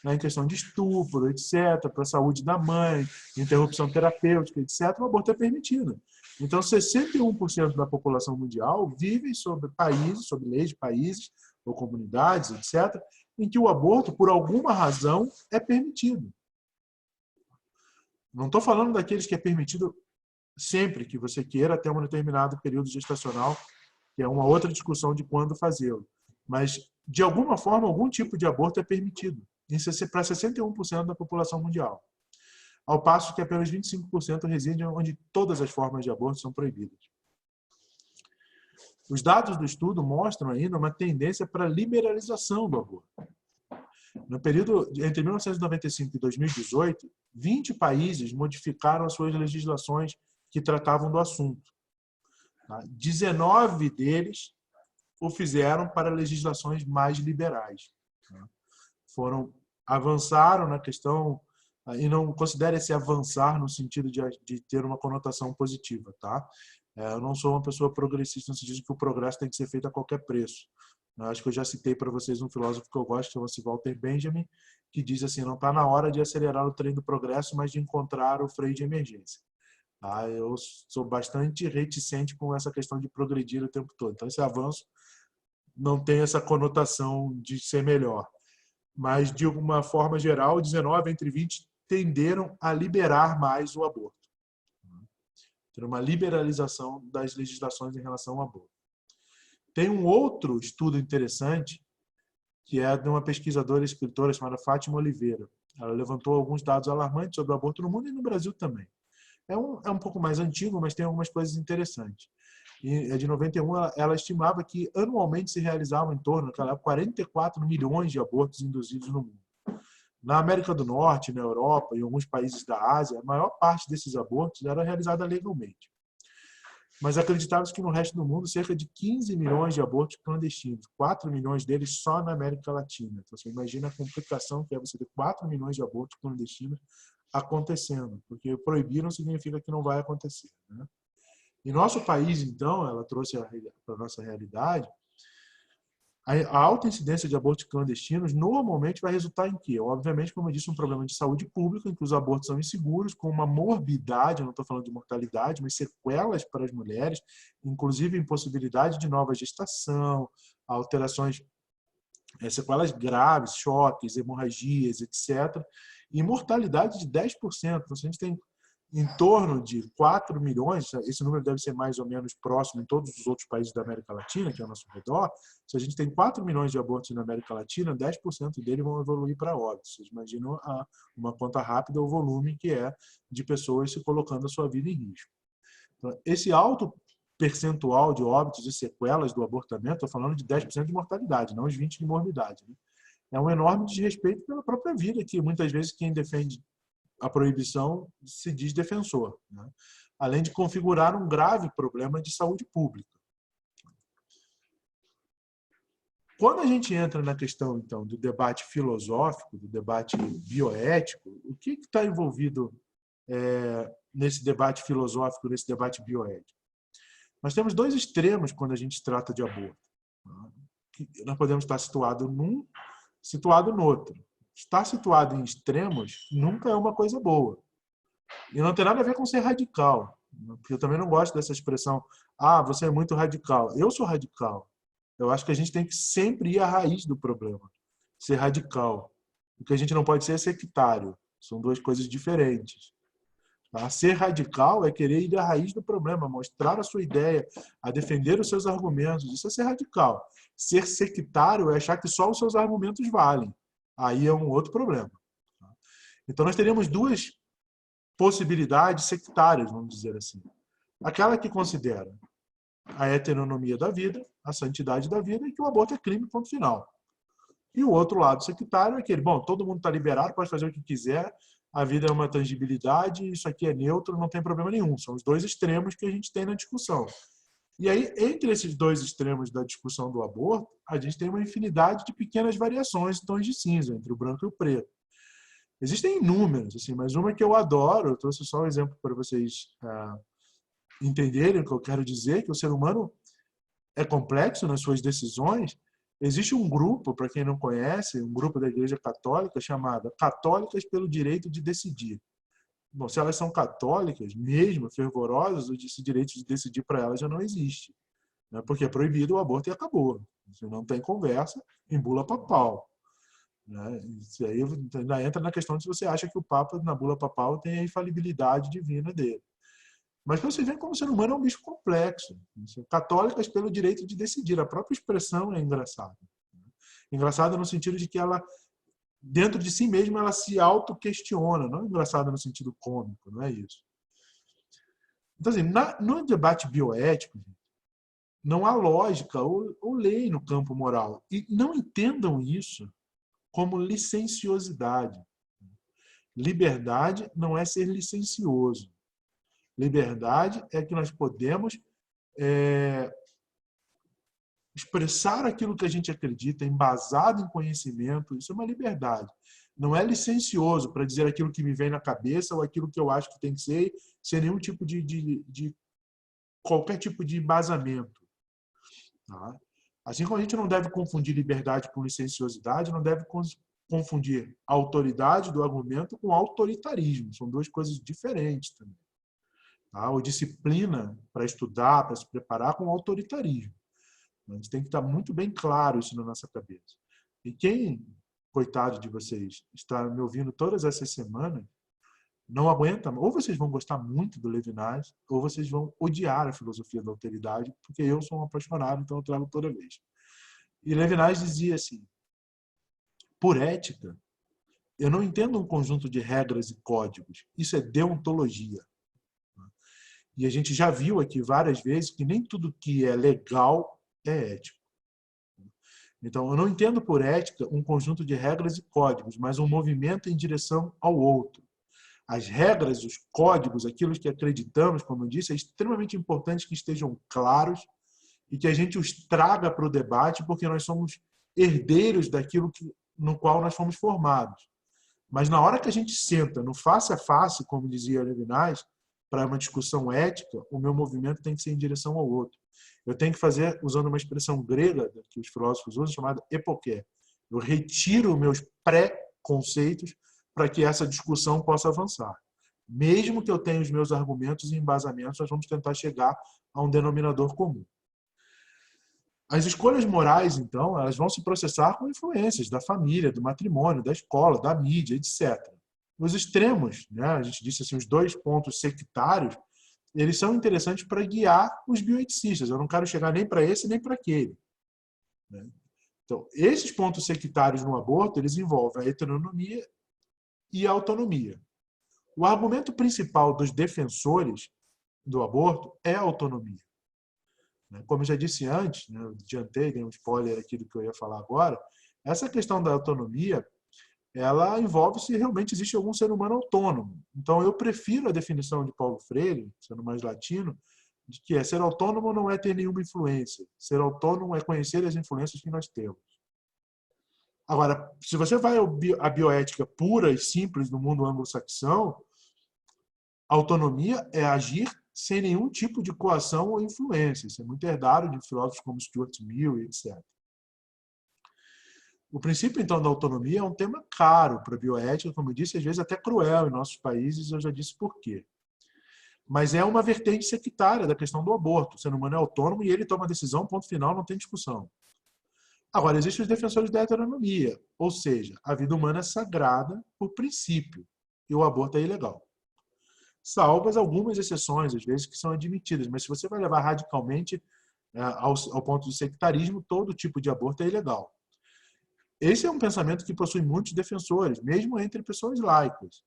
Em questão de estupro, etc., para a saúde da mãe, interrupção terapêutica, etc., o aborto é permitido. Então, 61% da população mundial vive sobre países, sobre leis de países ou comunidades, etc., em que o aborto, por alguma razão, é permitido. Não estou falando daqueles que é permitido sempre que você queira até um determinado período gestacional, que é uma outra discussão de quando fazê-lo. Mas, de alguma forma, algum tipo de aborto é permitido para 61% da população mundial. Ao passo que apenas 25% residem onde todas as formas de aborto são proibidas. Os dados do estudo mostram ainda uma tendência para a liberalização do aborto. No período entre 1995 e 2018, 20 países modificaram as suas legislações que tratavam do assunto. 19 deles o fizeram para legislações mais liberais. Avançaram na questão, e não considere esse avançar no sentido de ter uma conotação positiva, tá? Eu não sou uma pessoa progressista no sentido de que o progresso tem que ser feito a qualquer preço. Eu acho que eu já citei para vocês um filósofo que eu gosto, chama-se Walter Benjamin, que diz assim, não está na hora de acelerar o trem do progresso, mas de encontrar o freio de emergência. Tá? Eu sou bastante reticente com essa questão de progredir o tempo todo. Então, esse avanço não tem essa conotação de ser melhor. Mas, de uma forma geral, 19 entre 20 tenderam a liberar mais o aborto. Ter uma liberalização das legislações em relação ao aborto. Tem um outro estudo interessante, que é de uma pesquisadora e escritora chamada Fátima Oliveira. Ela levantou alguns dados alarmantes sobre o aborto no mundo e no Brasil também. É um pouco mais antigo, mas tem algumas coisas interessantes. E de 91, ela estimava que anualmente se realizavam em torno, naquela época, 44 milhões de abortos induzidos no mundo. Na América do Norte, na Europa e em alguns países da Ásia, a maior parte desses abortos era realizada legalmente. Mas acreditava-se que no resto do mundo, cerca de 15 milhões de abortos clandestinos, 4 milhões deles só na América Latina. Então, você imagina a complicação que é você ter 4 milhões de abortos clandestinos acontecendo, porque proibir não significa que não vai acontecer, né? Em nosso país, então, ela trouxe para a nossa realidade, a alta incidência de abortos clandestinos normalmente vai resultar em quê? Obviamente, como eu disse, um problema de saúde pública, em que os abortos são inseguros, com uma morbidade, eu não estou falando de mortalidade, mas sequelas para as mulheres, inclusive impossibilidade de nova gestação, alterações, sequelas graves, choques, hemorragias, etc. E mortalidade de 10%. Então, se a gente tem em torno de 4 milhões, esse número deve ser mais ou menos próximo em todos os outros países da América Latina, que é ao nosso redor. Se a gente tem 4 milhões de abortos na América Latina, 10% deles vão evoluir para óbito. Vocês imaginam uma conta rápida, o volume que é de pessoas se colocando a sua vida em risco. Então, esse alto percentual de óbitos e sequelas do abortamento, estou falando de 10% de mortalidade, não os 20% de morbidade, né? É um enorme desrespeito pela própria vida, que muitas vezes quem defende a proibição se diz defensor, né? Além de configurar um grave problema de saúde pública. Quando a gente entra na questão, então, do debate filosófico, do debate bioético, o que está envolvido nesse debate filosófico, nesse debate bioético? Nós temos dois extremos quando a gente trata de aborto. Nós podemos estar situado num, situado no outro. Estar situado em extremos nunca é uma coisa boa. E não tem nada a ver com ser radical. Porque eu também não gosto dessa expressão, você é muito radical. Eu sou radical. Eu acho que a gente tem que sempre ir à raiz do problema. Ser radical. O que a gente não pode ser é sectário. São duas coisas diferentes. Tá? Ser radical é querer ir à raiz do problema, mostrar a sua ideia, a defender os seus argumentos. Isso é ser radical. Ser sectário é achar que só os seus argumentos valem. Aí é um outro problema. Então, nós teríamos duas possibilidades sectárias, vamos dizer assim. Aquela que considera a heteronomia da vida, a santidade da vida, e que o aborto é crime, ponto final. E o outro lado sectário é aquele, todo mundo está liberado, pode fazer o que quiser, a vida é uma tangibilidade, isso aqui é neutro, não tem problema nenhum. São os dois extremos que a gente tem na discussão. E aí, entre esses dois extremos da discussão do aborto, a gente tem uma infinidade de pequenas variações, tons de cinza, entre o branco e o preto. Existem inúmeras, assim, mas uma que eu adoro, eu trouxe só um exemplo para vocês entenderem o que eu quero dizer, que o ser humano é complexo nas suas decisões. Existe um grupo, para quem não conhece, um grupo da Igreja Católica chamado Católicas pelo Direito de Decidir. Bom, se elas são católicas, mesmo fervorosas, esse direito de decidir para elas já não existe, né? Porque é proibido o aborto e acabou. Você não tem conversa, em bula papal. Né? Isso aí ainda entra na questão de se você acha que o Papa, na bula papal, tem a infalibilidade divina dele. Mas você vê como o ser humano é um bicho complexo. Católicas pelo direito de decidir. A própria expressão é engraçada. Engraçada no sentido de que ela, dentro de si mesma, ela se auto-questiona. Não é engraçada no sentido cômico, não é isso. Então, assim, no debate bioético, não há lógica ou lei no campo moral. E não entendam isso como licenciosidade. Liberdade não é ser licencioso. Liberdade é que nós podemos expressar aquilo que a gente acredita, embasado em conhecimento. Isso é uma liberdade. Não é licencioso para dizer aquilo que me vem na cabeça ou aquilo que eu acho que tem que ser, sem nenhum tipo de qualquer tipo de embasamento. Tá? Assim como a gente não deve confundir liberdade com licenciosidade, não deve confundir a autoridade do argumento com autoritarismo. São duas coisas diferentes também. Tá? Ou disciplina para estudar, para se preparar, com autoritarismo. A gente tem que estar muito bem claro isso na nossa cabeça. E quem, coitado de vocês, está me ouvindo todas essas semanas, não aguenta, ou vocês vão gostar muito do Levinas, ou vocês vão odiar a filosofia da alteridade, porque eu sou um apaixonado, então eu trago toda vez. E Levinas dizia assim, por ética, eu não entendo um conjunto de regras e códigos, isso é deontologia. E a gente já viu aqui várias vezes que nem tudo que é legal é ético. Então, eu não entendo por ética um conjunto de regras e códigos, mas um movimento em direção ao outro. As regras, os códigos, aquilo que acreditamos, como eu disse, é extremamente importante que estejam claros e que a gente os traga para o debate, porque nós somos herdeiros daquilo no qual nós fomos formados. Mas na hora que a gente senta no face a face, como dizia Levinas, para uma discussão ética, o meu movimento tem que ser em direção ao outro. Eu tenho que fazer, usando uma expressão grega que os filósofos usam, chamada epoqué. Eu retiro meus pré-conceitos para que essa discussão possa avançar. Mesmo que eu tenha os meus argumentos e embasamentos, nós vamos tentar chegar a um denominador comum. As escolhas morais, então, elas vão se processar com influências da família, do matrimônio, da escola, da mídia, etc. Os extremos, né? A gente disse assim, os dois pontos sectários, eles são interessantes para guiar os bioeticistas. Eu não quero chegar nem para esse nem para aquele, né? Então, esses pontos sectários no aborto, eles envolvem a heteronomia e a autonomia. O argumento principal dos defensores do aborto é a autonomia. Como eu já disse antes, né, eu adiantei, dei um spoiler aqui do que eu ia falar agora, essa questão da autonomia, ela envolve se realmente existe algum ser humano autônomo. Então, eu prefiro a definição de Paulo Freire, sendo mais latino, de que ser autônomo não é ter nenhuma influência. Ser autônomo é conhecer as influências que nós temos. Agora, se você vai à bioética pura e simples do mundo anglo-saxão, autonomia é agir sem nenhum tipo de coação ou influência. Isso é muito herdado de filósofos como Stuart Mill, etc. O princípio, então, da autonomia é um tema caro para a bioética, como eu disse, às vezes até cruel em nossos países, eu já disse por quê. Mas é uma vertente sectária da questão do aborto. O ser humano é autônomo e ele toma a decisão, ponto final, não tem discussão. Agora, existem os defensores da heteronomia, ou seja, a vida humana é sagrada por princípio e o aborto é ilegal. Salvas algumas exceções, às vezes, que são admitidas, mas se você vai levar radicalmente ao ponto do sectarismo, todo tipo de aborto é ilegal. Esse é um pensamento que possui muitos defensores, mesmo entre pessoas laicas,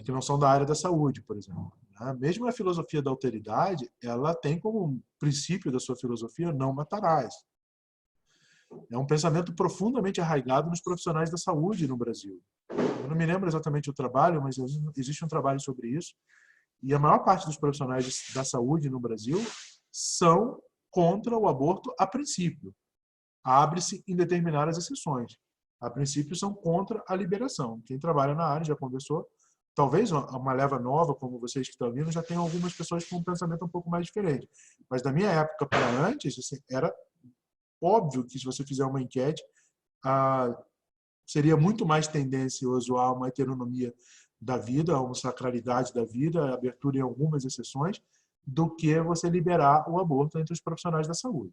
que não são da área da saúde, por exemplo. Mesmo a filosofia da alteridade, ela tem como princípio da sua filosofia não matarás. É um pensamento profundamente arraigado nos profissionais da saúde no Brasil. Eu não me lembro exatamente o trabalho, mas existe um trabalho sobre isso. E a maior parte dos profissionais da saúde no Brasil são contra o aborto a princípio. Abre-se em determinadas exceções. A princípio, são contra a liberação. Quem trabalha na área já conversou. Talvez uma leva nova, como vocês que estão vindo, já tenham algumas pessoas com um pensamento um pouco mais diferente. Mas da minha época para antes, assim, era óbvio que se você fizer uma enquete, seria muito mais tendencioso a uma heteronomia da vida, a uma sacralidade da vida, a abertura em algumas exceções, do que você liberar o aborto entre os profissionais da saúde.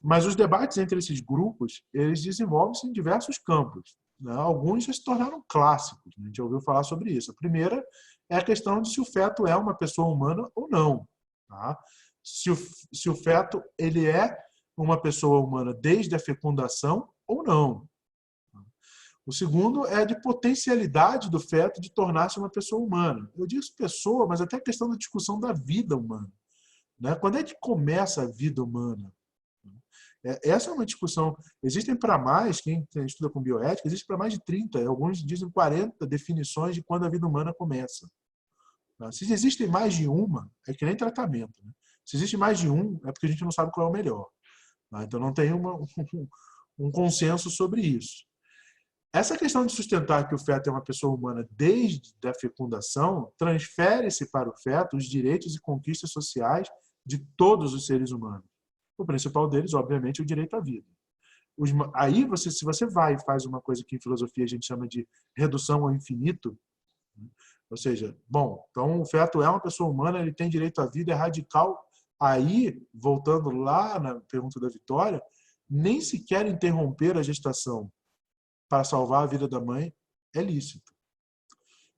Mas os debates entre esses grupos, eles desenvolvem-se em diversos campos, né? Alguns já se tornaram clássicos, a gente já ouviu falar sobre isso. A primeira é a questão de se o feto é uma pessoa humana ou não. Tá? Se o feto ele é uma pessoa humana desde a fecundação ou não. O segundo é a de potencialidade do feto de tornar-se uma pessoa humana. Eu digo pessoa, mas até a questão da discussão da vida humana. Né? Quando é que começa a vida humana? Essa é uma discussão. Existem para mais, quem estuda com bioética, existe para mais de 30, alguns dizem 40 definições de quando a vida humana começa. Se existem mais de uma, é que nem tratamento. Né? Se existe mais de um, é porque a gente não sabe qual é o melhor. Então não tem um consenso sobre isso. Essa questão de sustentar que o feto é uma pessoa humana desde a fecundação transfere-se para o feto os direitos e conquistas sociais de todos os seres humanos. O principal deles, obviamente, é o direito à vida. Aí, se você vai e faz uma coisa que em filosofia a gente chama de redução ao infinito, ou seja, bom, então o feto é uma pessoa humana, ele tem direito à vida, é radical. Aí, voltando lá na pergunta da Vitória, nem sequer interromper a gestação para salvar a vida da mãe é lícito.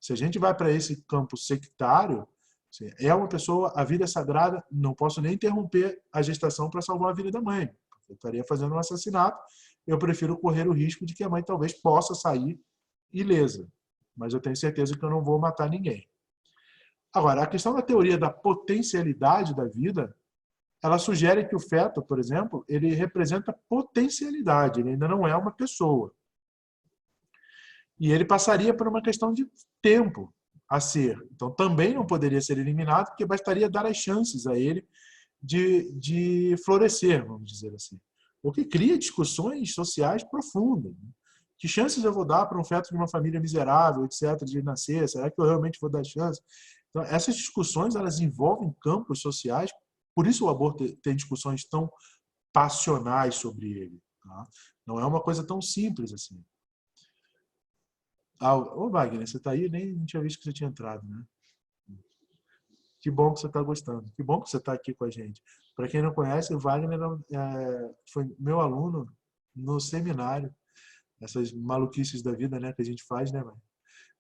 Se a gente vai para esse campo sectário, é uma pessoa, a vida é sagrada, não posso nem interromper a gestação para salvar a vida da mãe. Eu estaria fazendo um assassinato, eu prefiro correr o risco de que a mãe talvez possa sair ilesa, mas eu tenho certeza que eu não vou matar ninguém. Agora, a questão da teoria da potencialidade da vida, ela sugere que o feto, por exemplo, ele representa potencialidade, ele ainda não é uma pessoa. E ele passaria por uma questão de tempo a ser. Então, também não poderia ser eliminado, porque bastaria dar as chances a ele de florescer, vamos dizer assim. O que cria discussões sociais profundas. Que chances eu vou dar para um feto de uma família miserável, etc., de nascer? Será que eu realmente vou dar chance? Então, essas discussões, elas envolvem campos sociais, por isso o aborto tem discussões tão passionais sobre ele. Tá? Não é uma coisa tão simples assim. Ô Wagner, você está aí? Nem tinha visto que você tinha entrado, né? Que bom que você está gostando. Que bom que você está aqui com a gente. Para quem não conhece, o Wagner foi meu aluno no seminário. Essas maluquices da vida, né, que a gente faz, né, mãe?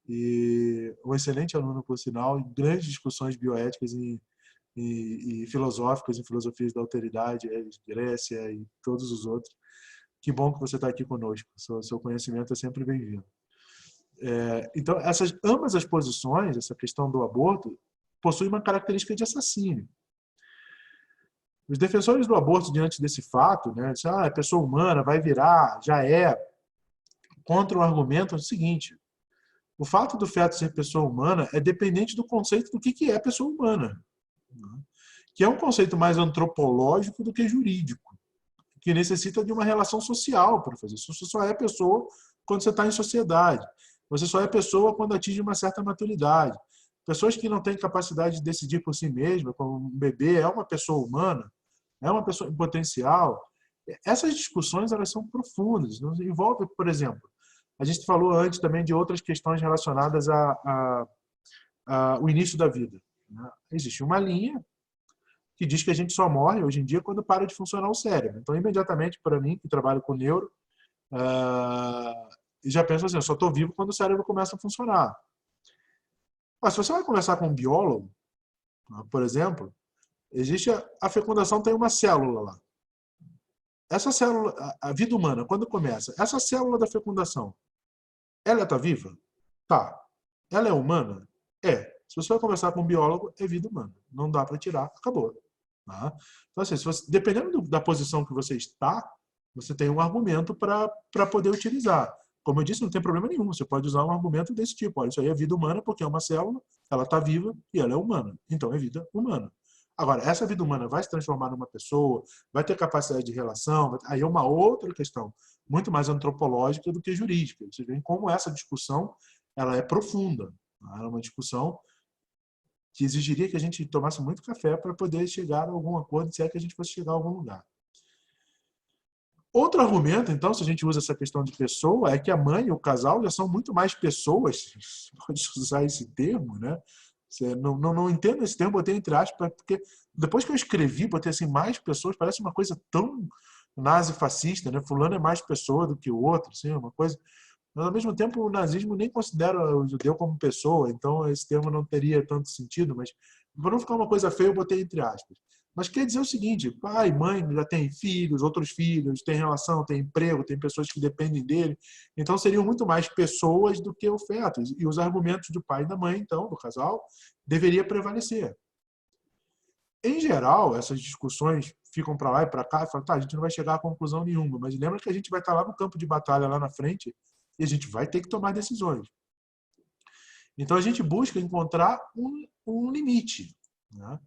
e um excelente aluno, por sinal, em grandes discussões bioéticas e filosóficas, em filosofias da alteridade, Grécia e todos os outros. Que bom que você está aqui conosco. Seu conhecimento é sempre bem-vindo. Então, ambas as posições, essa questão do aborto, possuem uma característica de assassínio. Os defensores do aborto, diante desse fato, né, dizem, a pessoa humana vai virar, já é, contra o argumento é o seguinte: o fato do feto ser pessoa humana é dependente do conceito do que é pessoa humana, né, que é um conceito mais antropológico do que jurídico, que necessita de uma relação social para fazer isso. Você só é pessoa quando você está em sociedade. Você só é pessoa quando atinge uma certa maturidade. Pessoas que não têm capacidade de decidir por si mesmas, como um bebê é uma pessoa humana, é uma pessoa em potencial. Essas discussões, elas são profundas. Envolve, por exemplo, a gente falou antes também de outras questões relacionadas ao início da vida, né? Existe uma linha que diz que a gente só morre hoje em dia quando para de funcionar o cérebro. Então, imediatamente, para mim, que trabalho com neuro, já penso assim, eu só estou vivo quando o cérebro começa a funcionar. Mas se você vai conversar com um biólogo, por exemplo, existe a fecundação, tem uma célula lá. Essa célula, a vida humana, quando começa, essa célula da fecundação, ela está viva? Tá. Ela é humana? É. Se você vai conversar com um biólogo, é vida humana. Não dá para tirar, acabou. Tá? Então, assim, dependendo da posição que você está, você tem um argumento para poder utilizar. Como eu disse, não tem problema nenhum. Você pode usar um argumento desse tipo. Olha, isso aí é vida humana porque é uma célula, ela está viva e ela é humana. Então, é vida humana. Agora, essa vida humana vai se transformar numa pessoa, vai ter capacidade de relação, aí é uma outra questão, muito mais antropológica do que jurídica. Vocês veem como essa discussão ela é profunda. Ela é uma discussão que exigiria que a gente tomasse muito café para poder chegar a algum acordo, se é que a gente fosse chegar a algum lugar. Outro argumento, então, se a gente usa essa questão de pessoa, é que a mãe e o casal já são muito mais pessoas, pode usar esse termo, né? Não entendo esse termo, botei entre aspas, porque depois que eu escrevi, botei assim, mais pessoas, parece uma coisa tão nazi-fascista, né? Fulano é mais pessoa do que o outro, assim, uma coisa. Mas, ao mesmo tempo, o nazismo nem considera o judeu como pessoa, então esse termo não teria tanto sentido, mas para não ficar uma coisa feia, eu botei entre aspas. Mas quer dizer o seguinte: pai, mãe já tem filhos, outros filhos, tem relação, tem emprego, tem pessoas que dependem dele. Então seriam muito mais pessoas do que o feto. E os argumentos do pai e da mãe, então, do casal, deveria prevalecer. Em geral, essas discussões ficam para lá e para cá, e falam, tá, a gente não vai chegar a conclusão nenhuma, mas lembra que a gente vai estar lá no campo de batalha, lá na frente, e a gente vai ter que tomar decisões. Então a gente busca encontrar um limite, né?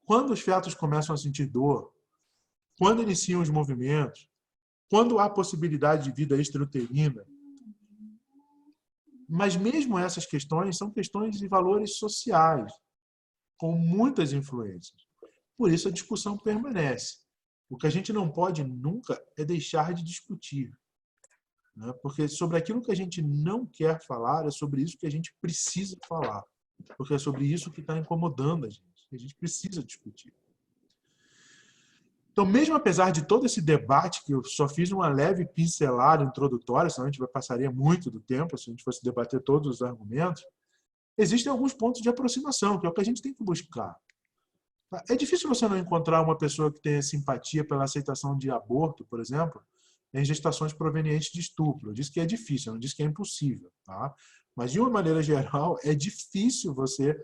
Quando os fetos começam a sentir dor, quando iniciam os movimentos, quando há possibilidade de vida extrauterina. Mas mesmo essas questões são questões de valores sociais, com muitas influências. Por isso a discussão permanece. O que a gente não pode nunca é deixar de discutir, né? Porque sobre aquilo que a gente não quer falar, é sobre isso que a gente precisa falar. Porque é sobre isso que está incomodando a gente. A gente precisa discutir. Então, mesmo apesar de todo esse debate, que eu só fiz uma leve pincelada introdutória, senão a gente passaria muito do tempo se a gente fosse debater todos os argumentos, existem alguns pontos de aproximação, que é o que a gente tem que buscar. É difícil você não encontrar uma pessoa que tenha simpatia pela aceitação de aborto, por exemplo, em gestações provenientes de estupro. Eu disse que é difícil, eu não disse que é impossível. Tá? Mas, de uma maneira geral, é difícil você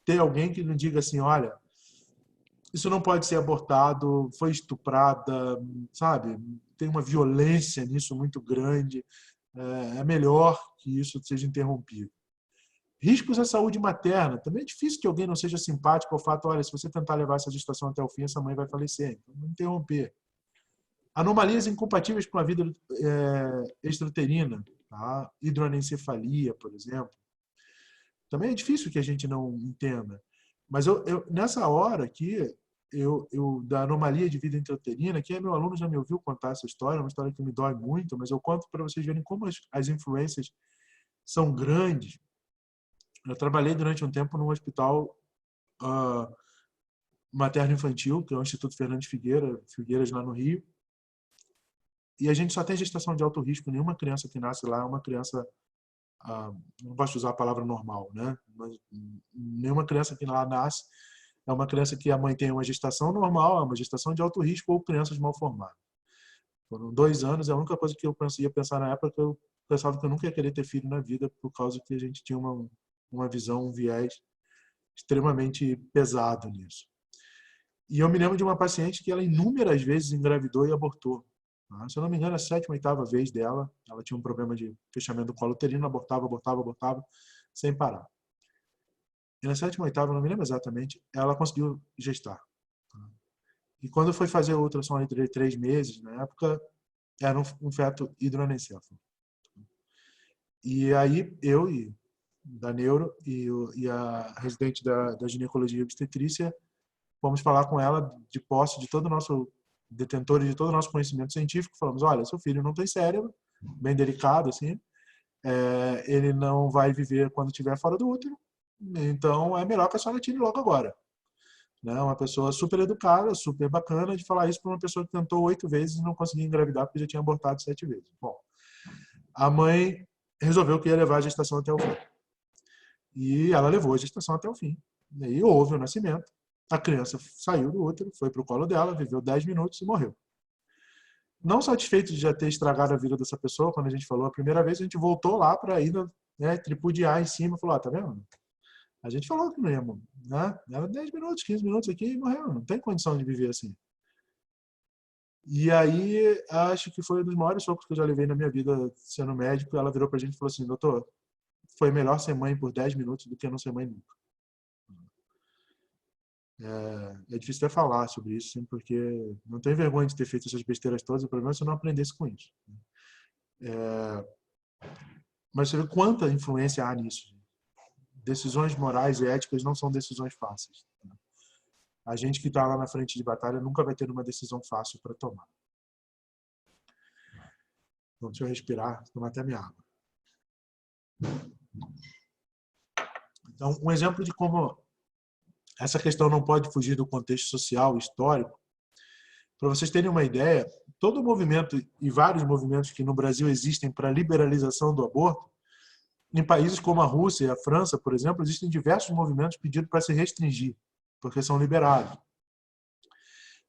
ter alguém que não diga assim, olha, isso não pode ser abortado, foi estuprada, sabe? Tem uma violência nisso muito grande, é melhor que isso seja interrompido. Riscos à saúde materna. Também é difícil que alguém não seja simpático ao fato, olha, se você tentar levar essa gestação até o fim, essa mãe vai falecer. Então, não interromper. Anomalias incompatíveis com a vida extrauterina, tá? Hidroanencefalia, por exemplo. Também é difícil que a gente não entenda. Mas nessa hora aqui, da anomalia de vida intrauterina, que meu aluno já me ouviu contar essa história, é uma história que me dói muito, mas eu conto para vocês verem como as influências são grandes. Eu trabalhei durante um tempo num hospital materno-infantil, que é o Instituto Fernandes Figueiras, lá no Rio. E a gente só tem gestação de alto risco. Nenhuma criança que nasce lá é uma criança não gosto de usar a palavra normal, né? Mas nenhuma criança que lá nasce é uma criança que a mãe tem uma gestação normal, é uma gestação de alto risco ou crianças mal formadas. Foram 2 anos, é a única coisa que eu ia pensar na época, que eu pensava que eu nunca ia querer ter filho na vida, por causa que a gente tinha uma visão, um viés extremamente pesado nisso. E eu me lembro de uma paciente que ela inúmeras vezes engravidou e abortou. Se eu não me engano, a 7ª, 8ª vez dela, ela tinha um problema de fechamento do colo uterino, abortava, sem parar. E na 7ª, 8ª, não me lembro exatamente, ela conseguiu gestar. E quando foi fazer a ultrassom entre 3 meses, na época, era um feto hidroanencefalo. E aí, eu e da neuro e a residente da ginecologia e obstetrícia, fomos falar com ela de posse de todo o nosso detentor e de todo o nosso conhecimento científico. Falamos, olha, seu filho não tem cérebro, bem delicado, assim, ele não vai viver quando estiver fora do útero, então é melhor que a senhora tire logo agora. Né? Uma pessoa super educada, super bacana, de falar isso para uma pessoa que tentou 8 vezes e não conseguia engravidar porque já tinha abortado 7 vezes. Bom, a mãe resolveu que ia levar a gestação até o fim. E ela levou a gestação até o fim. E aí houve o nascimento. A criança saiu do útero, foi para o colo dela, viveu 10 minutos e morreu. Não satisfeito de já ter estragado a vida dessa pessoa, quando a gente falou a primeira vez, a gente voltou lá para ainda, né, tripudiar em cima, falou, tá vendo? A gente falou que não ia, né? Era 10 minutos, 15 minutos aqui e morreu. Não tem condição de viver assim. E aí, acho que foi um dos maiores socos que eu já levei na minha vida sendo médico. Ela virou pra gente e falou assim, doutor, foi melhor ser mãe por 10 minutos do que não ser mãe nunca. É difícil até falar sobre isso, sim, porque não tenho vergonha de ter feito essas besteiras todas. O problema é se eu não aprendesse com isso. Mas você vê quanta influência há nisso. Decisões morais e éticas não são decisões fáceis. A gente que está lá na frente de batalha nunca vai ter uma decisão fácil para tomar. Então, deixa eu respirar, tomar até minha água. Então, um exemplo de como essa questão não pode fugir do contexto social, histórico. Para vocês terem uma ideia, todo o movimento e vários movimentos que no Brasil existem para a liberalização do aborto, em países como a Rússia e a França, por exemplo, existem diversos movimentos pedindo para se restringir, porque são liberados.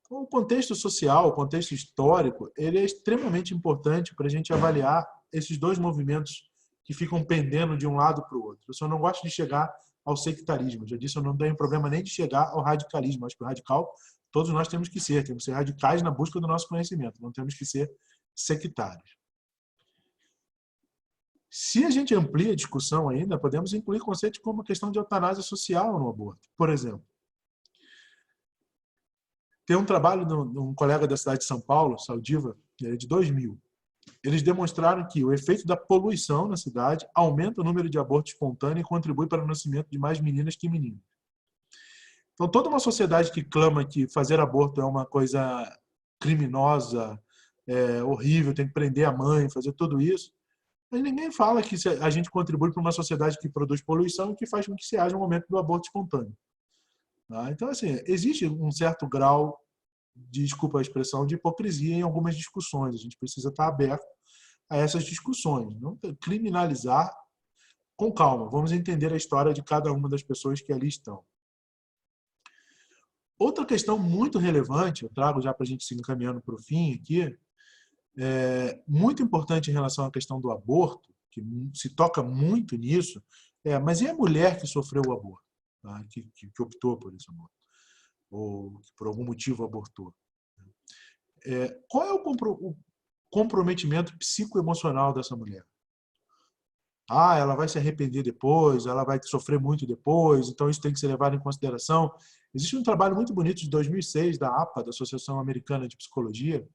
Então, o contexto social, o contexto histórico, ele é extremamente importante para a gente avaliar esses dois movimentos que ficam pendendo de um lado para o outro. Eu só não gosto de chegar ao sectarismo. Eu já disse, eu não tenho problema nem de chegar ao radicalismo. Acho que o radical, todos nós temos que ser radicais na busca do nosso conhecimento, não temos que ser sectários. Se a gente amplia a discussão ainda, podemos incluir conceitos como a questão de eutanásia social no aborto. Por exemplo, tem um trabalho de um colega da cidade de São Paulo, Saldiva, de 2000. Eles demonstraram que o efeito da poluição na cidade aumenta o número de abortos espontâneos e contribui para o nascimento de mais meninas que meninos. Então, toda uma sociedade que clama que fazer aborto é uma coisa criminosa, horrível, tem que prender a mãe, fazer tudo isso, mas ninguém fala que a gente contribui para uma sociedade que produz poluição e que faz com que se haja um aumento do aborto espontâneo. Então, assim, existe um certo grau, desculpa a expressão, de hipocrisia em algumas discussões. A gente precisa estar aberto a essas discussões. Não criminalizar com calma. Vamos entender a história de cada uma das pessoas que ali estão. Outra questão muito relevante, eu trago já para a gente se encaminhando para o fim aqui, muito importante em relação à questão do aborto, que se toca muito nisso, mas e a mulher que sofreu o aborto? Tá? Que optou por esse aborto? Ou que por algum motivo abortou? Qual é o comprometimento psicoemocional dessa mulher? Ela vai se arrepender depois, ela vai sofrer muito depois, então isso tem que ser levado em consideração. Existe um trabalho muito bonito de 2006 da APA, da Associação Americana de Psicologia,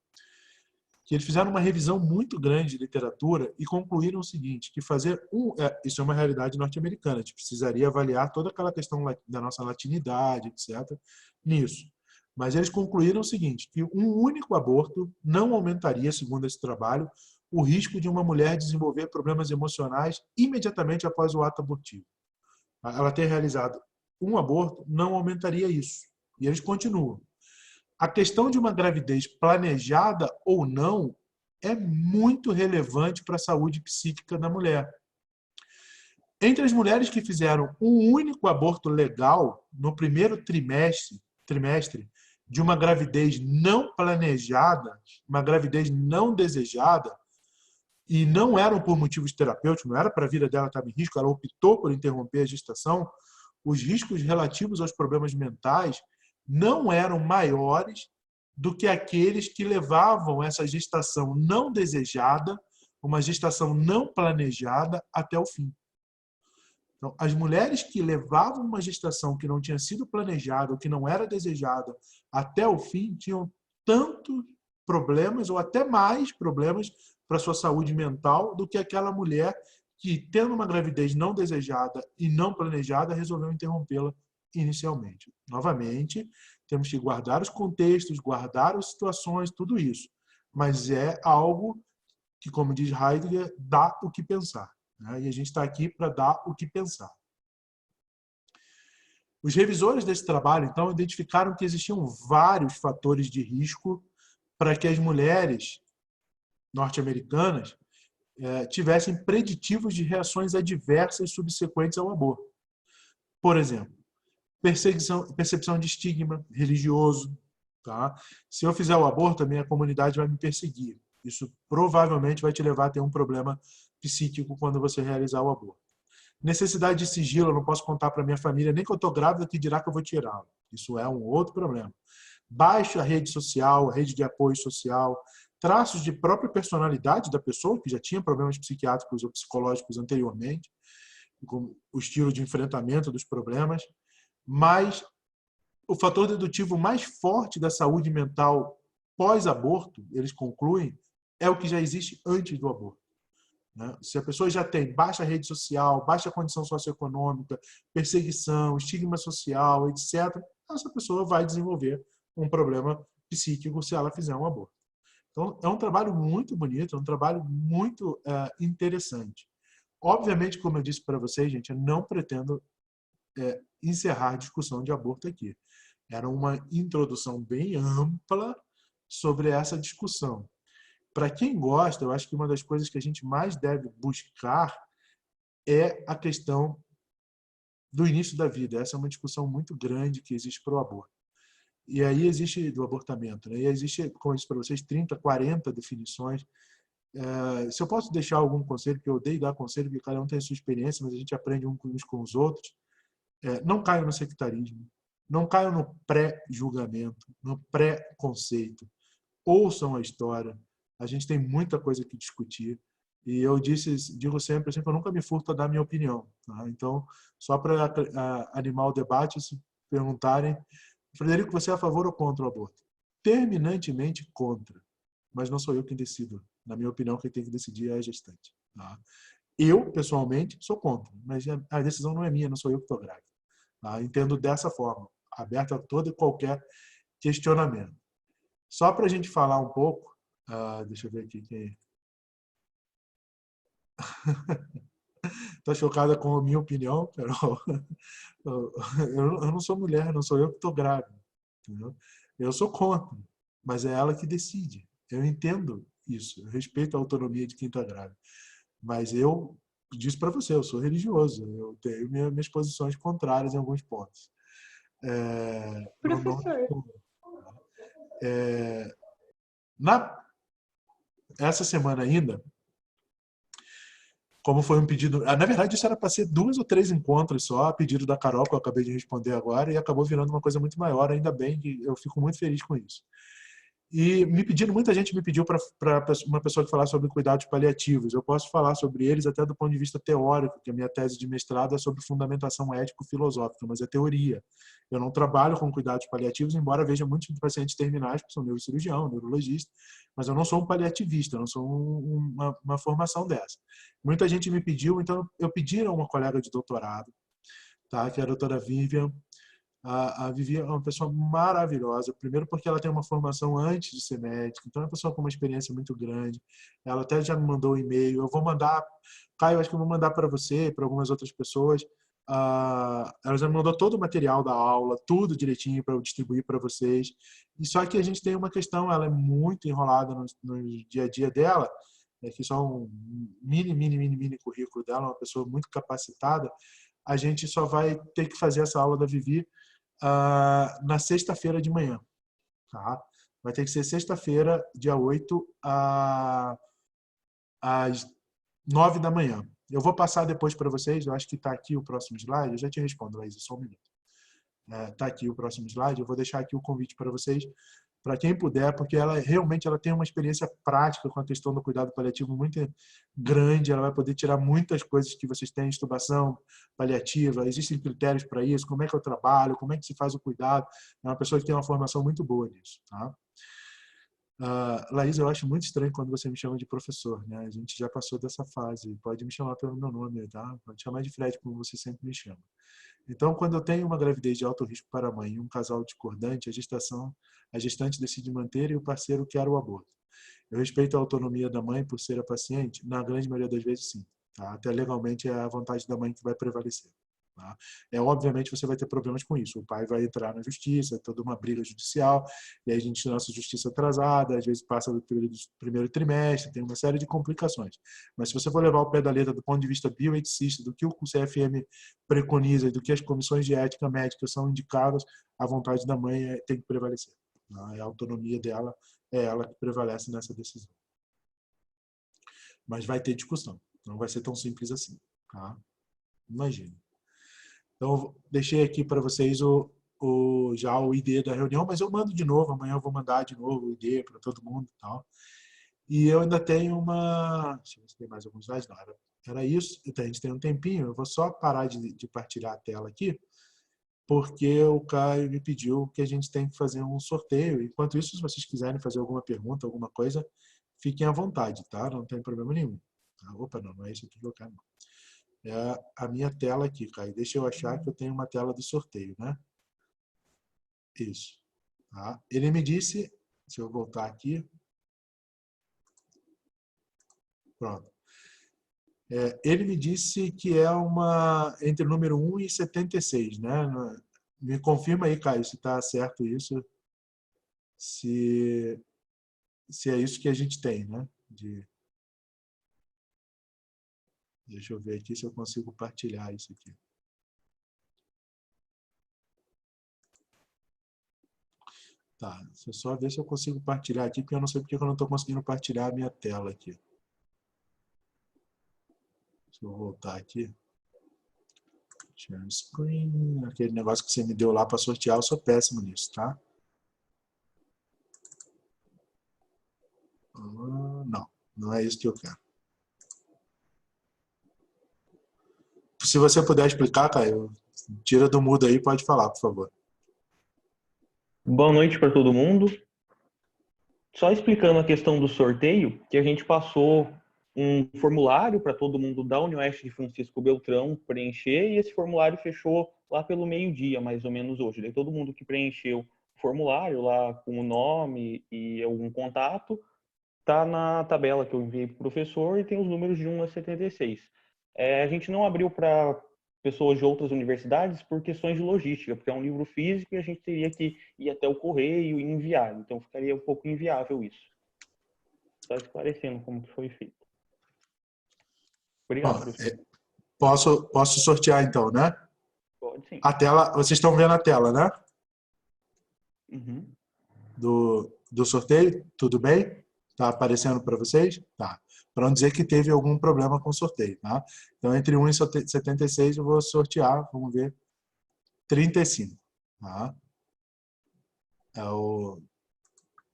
que eles fizeram uma revisão muito grande de literatura e concluíram o seguinte, que fazer isso é uma realidade norte-americana, a gente precisaria avaliar toda aquela questão da nossa latinidade, etc., nisso. Mas eles concluíram o seguinte, que um único aborto não aumentaria, segundo esse trabalho, o risco de uma mulher desenvolver problemas emocionais imediatamente após o ato abortivo. Ela ter realizado um aborto não aumentaria isso. E eles continuam. A questão de uma gravidez planejada ou não é muito relevante para a saúde psíquica da mulher. Entre as mulheres que fizeram um único aborto legal no primeiro trimestre de uma gravidez não planejada, uma gravidez não desejada, e não eram por motivos terapêuticos, não era para a vida dela estar em risco, ela optou por interromper a gestação, os riscos relativos aos problemas mentais não eram maiores do que aqueles que levavam essa gestação não desejada, uma gestação não planejada, até o fim. Então, as mulheres que levavam uma gestação que não tinha sido planejada, ou que não era desejada, até o fim, tinham tantos problemas, ou até mais problemas para a sua saúde mental, do que aquela mulher que, tendo uma gravidez não desejada e não planejada, resolveu interrompê-la inicialmente. Novamente, temos que guardar os contextos, guardar as situações, tudo isso. Mas é algo que, como diz Heidegger, dá o que pensar. E a gente está aqui para dar o que pensar. Os revisores desse trabalho, então, identificaram que existiam vários fatores de risco para que as mulheres norte-americanas tivessem preditivos de reações adversas subsequentes ao aborto. Por exemplo, percepção de estigma religioso. Tá? Se eu fizer o aborto, a minha comunidade vai me perseguir. Isso provavelmente vai te levar a ter um problema psíquico quando você realizar o aborto. Necessidade de sigilo, eu não posso contar para minha família, nem que eu estou grávida, que dirá que eu vou tirá-lo. Isso é um outro problema. Baixa rede social, rede de apoio social, traços de própria personalidade da pessoa, que já tinha problemas psiquiátricos ou psicológicos anteriormente, com o estilo de enfrentamento dos problemas, mas o fator dedutivo mais forte da saúde mental pós-aborto, eles concluem, é o que já existe antes do aborto. Se a pessoa já tem baixa rede social, baixa condição socioeconômica, perseguição, estigma social, etc., essa pessoa vai desenvolver um problema psíquico se ela fizer um aborto. Então, é um trabalho muito bonito, é um trabalho muito interessante. Obviamente, como eu disse para vocês, gente, eu não pretendo encerrar a discussão de aborto aqui. Era uma introdução bem ampla sobre essa discussão. Para quem gosta, eu acho que uma das coisas que a gente mais deve buscar é a questão do início da vida. Essa é uma discussão muito grande que existe para o aborto. E aí existe do abortamento, né? E existe, como eu disse para vocês, 30, 40 definições. Se eu posso deixar algum conselho, porque eu odeio dar conselho, porque cada um tem a sua experiência, mas a gente aprende uns com os outros. Não caiam no sectarismo, não caiam no pré-julgamento, no pré-conceito. Ouçam a história. A gente tem muita coisa que discutir. E eu digo sempre assim, que eu nunca me furto a dar minha opinião. Tá? Então, só para animar o debate, se perguntarem, Frederico, você é a favor ou contra o aborto? Terminantemente contra. Mas não sou eu quem decido. Na minha opinião, quem tem que decidir é a gestante. Tá? Eu, pessoalmente, sou contra. Mas a decisão não é minha, não sou eu que estou grávida. Tá? Entendo dessa forma, aberta a todo e qualquer questionamento. Só para a gente falar um pouco, deixa eu ver aqui quem... Está chocada com a minha opinião, Carol? Eu não sou mulher, não sou eu que estou grávida. Entendeu? Eu sou contra, mas é ela que decide. Eu entendo isso, eu respeito a autonomia de quem está grávida. Mas eu disse para você, eu sou religioso, eu tenho minhas posições contrárias em alguns pontos. Professor. Essa semana ainda, como foi um pedido... Na verdade, isso era para ser 2 ou 3 encontros só, a pedido da Carol, que eu acabei de responder agora, e acabou virando uma coisa muito maior, ainda bem, que eu fico muito feliz com isso. E muita gente me pediu para uma pessoa que falasse sobre cuidados paliativos. Eu posso falar sobre eles até do ponto de vista teórico, que a minha tese de mestrado é sobre fundamentação ético-filosófica, mas é teoria. Eu não trabalho com cuidados paliativos, embora veja muitos pacientes terminais, que são neurocirurgião, neurologista, mas eu não sou um paliativista, eu não sou uma formação dessa. Muita gente me pediu, então eu pedi a uma colega de doutorado, tá, que é a doutora Vivian. A Vivi é uma pessoa maravilhosa, primeiro porque ela tem uma formação antes de ser médica, então é uma pessoa com uma experiência muito grande. Ela até já me mandou um e-mail, eu vou mandar, Caio, acho que eu vou mandar para você e para algumas outras pessoas. Ela já me mandou todo o material da aula, tudo direitinho para eu distribuir para vocês. E só que a gente tem uma questão, ela é muito enrolada no dia a dia dela, aqui só um mini currículo dela, uma pessoa muito capacitada, a gente só vai ter que fazer essa aula da Vivi na sexta-feira de manhã. Tá? Vai ter que ser sexta-feira, dia 8, às 9 da manhã. Eu vou passar depois para vocês, eu acho que está aqui o próximo slide, eu já te respondo, Laís, só um minuto. Está aqui o próximo slide, eu vou deixar aqui o convite para vocês, para quem puder, porque ela realmente ela tem uma experiência prática com a questão do cuidado paliativo muito grande, ela vai poder tirar muitas coisas que vocês têm, intubação paliativa, existem critérios para isso, como é que eu trabalho, como é que se faz o cuidado, é uma pessoa que tem uma formação muito boa nisso. Tá? Laís, eu acho muito estranho quando você me chama de professor, né? A gente já passou dessa fase, pode me chamar pelo meu nome, tá? Pode chamar de Fred, como você sempre me chama. Então, quando eu tenho uma gravidez de alto risco para a mãe e um casal discordante, a gestante decide manter e o parceiro quer o aborto. Eu respeito a autonomia da mãe por ser a paciente? Na grande maioria das vezes, sim. Tá? Até legalmente é a vontade da mãe que vai prevalecer. Tá? Obviamente você vai ter problemas com isso. O pai vai entrar na justiça, toda uma briga judicial, e aí a gente nossa justiça atrasada, às vezes passa do primeiro trimestre, tem uma série de complicações. Mas se você for levar o pé da letra do ponto de vista bioeticista, do que o CFM preconiza e do que as comissões de ética médica são indicadas, a vontade da mãe tem que prevalecer. Tá? A autonomia dela é ela que prevalece nessa decisão. Mas vai ter discussão. Não vai ser tão simples assim. Tá? Imagina. Então, deixei aqui para vocês já o ID da reunião, mas eu mando de novo, amanhã eu vou mandar de novo o ID para todo mundo e tal. E eu ainda tenho uma... Deixa eu ver se tem mais alguns slides. Não, era isso. Então, a gente tem um tempinho, eu vou só parar de partilhar a tela aqui, porque o Caio me pediu que a gente tem que fazer um sorteio. Enquanto isso, se vocês quiserem fazer alguma pergunta, alguma coisa, fiquem à vontade, tá? Não tem problema nenhum. Opa, não é isso aqui que eu quero, não. É a minha tela aqui, Caio. Deixa eu achar que eu tenho uma tela do sorteio, né? Isso. Tá? Ele me disse, se eu voltar aqui, pronto. Ele me disse que é uma entre o número 1 e 76, né? Me confirma aí, Caio, se está certo isso, se, se é isso que a gente tem, né? Deixa eu ver aqui se eu consigo partilhar isso aqui. Tá, deixa eu só ver se eu consigo partilhar aqui, porque eu não sei porque eu não estou conseguindo partilhar a minha tela aqui. Deixa eu voltar aqui. Share screen. Aquele negócio que você me deu lá para sortear, eu sou péssimo nisso, tá? Não, não é isso que eu quero. Se você puder explicar, Caio, tira do mudo aí, pode falar, por favor. Boa noite para todo mundo. Só explicando a questão do sorteio, que a gente passou um formulário para todo mundo da Unioeste de Francisco Beltrão preencher, e esse formulário fechou lá pelo meio-dia, mais ou menos hoje. Daí todo mundo que preencheu o formulário lá com o nome e algum contato, tá na tabela que eu enviei para o professor e tem os números de 1 a 76. A gente não abriu para pessoas de outras universidades por questões de logística, porque é um livro físico e a gente teria que ir até o correio e enviar. Então ficaria um pouco inviável isso. Só esclarecendo como que foi feito. Obrigado, professor. Posso sortear então, né? Pode sim. A tela, vocês estão vendo a tela, né? Uhum. Do sorteio, tudo bem? Tá aparecendo para vocês? Tá. Para não dizer que teve algum problema com o sorteio, tá? Então, entre 1 e 76 eu vou sortear, vamos ver, 35, tá?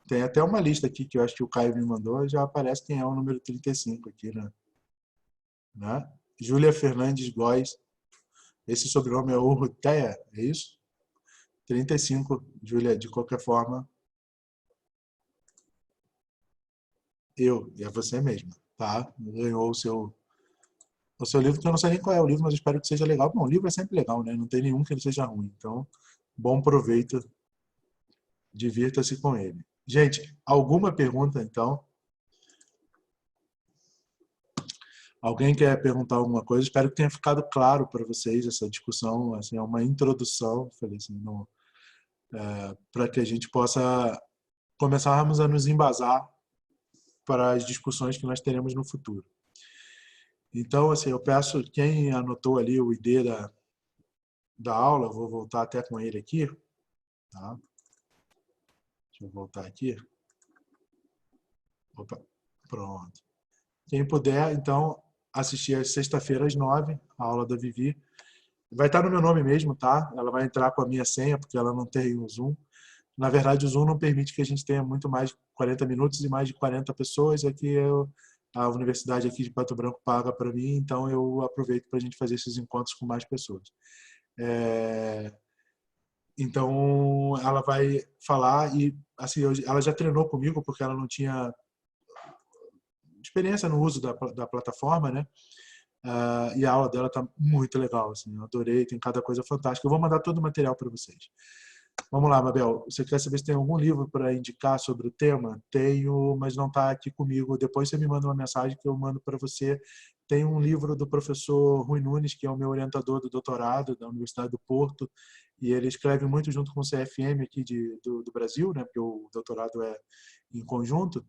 Tem até uma lista aqui que eu acho que o Caio me mandou, já aparece quem é o número 35 aqui, né? Júlia Fernandes Góes. Esse sobrenome é Urruteia, é isso? 35, Júlia, de qualquer forma, é você mesma, tá? Ganhou o seu livro, que eu não sei nem qual é o livro, mas eu espero que seja legal. Bom, o livro é sempre legal, né? Não tem nenhum que ele seja ruim. Então, bom proveito, divirta-se com ele. Gente, alguma pergunta, então? Alguém quer perguntar alguma coisa? Espero que tenha ficado claro para vocês essa discussão. Assim, é uma introdução, falei assim, para que a gente possa começarmos a nos embasar para as discussões que nós teremos no futuro. Então, assim, eu peço, quem anotou ali o ID da aula, vou voltar até com ele aqui, tá? Deixa eu voltar aqui. Opa, pronto. Quem puder, então, assistir às sexta-feira às 9, a aula da Vivi. Vai estar no meu nome mesmo, tá? Ela vai entrar com a minha senha, porque ela não tem o Zoom. Na verdade, o Zoom não permite que a gente tenha muito mais de 40 minutos e mais de 40 pessoas. Aqui a universidade aqui de Pato Branco paga para mim, então eu aproveito para a gente fazer esses encontros com mais pessoas. Então, ela vai falar e, assim, ela já treinou comigo, porque ela não tinha experiência no uso da plataforma, né? E a aula dela tá muito legal, assim, eu adorei, tem cada coisa fantástica. Eu vou mandar todo o material para vocês. Vamos lá, Mabel. Você quer saber se tem algum livro para indicar sobre o tema? Tenho, mas não está aqui comigo. Depois você me manda uma mensagem que eu mando para você. Tem um livro do professor Rui Nunes, que é o meu orientador do doutorado da Universidade do Porto, e ele escreve muito junto com o CFM aqui do Brasil, né? Porque o doutorado é em conjunto.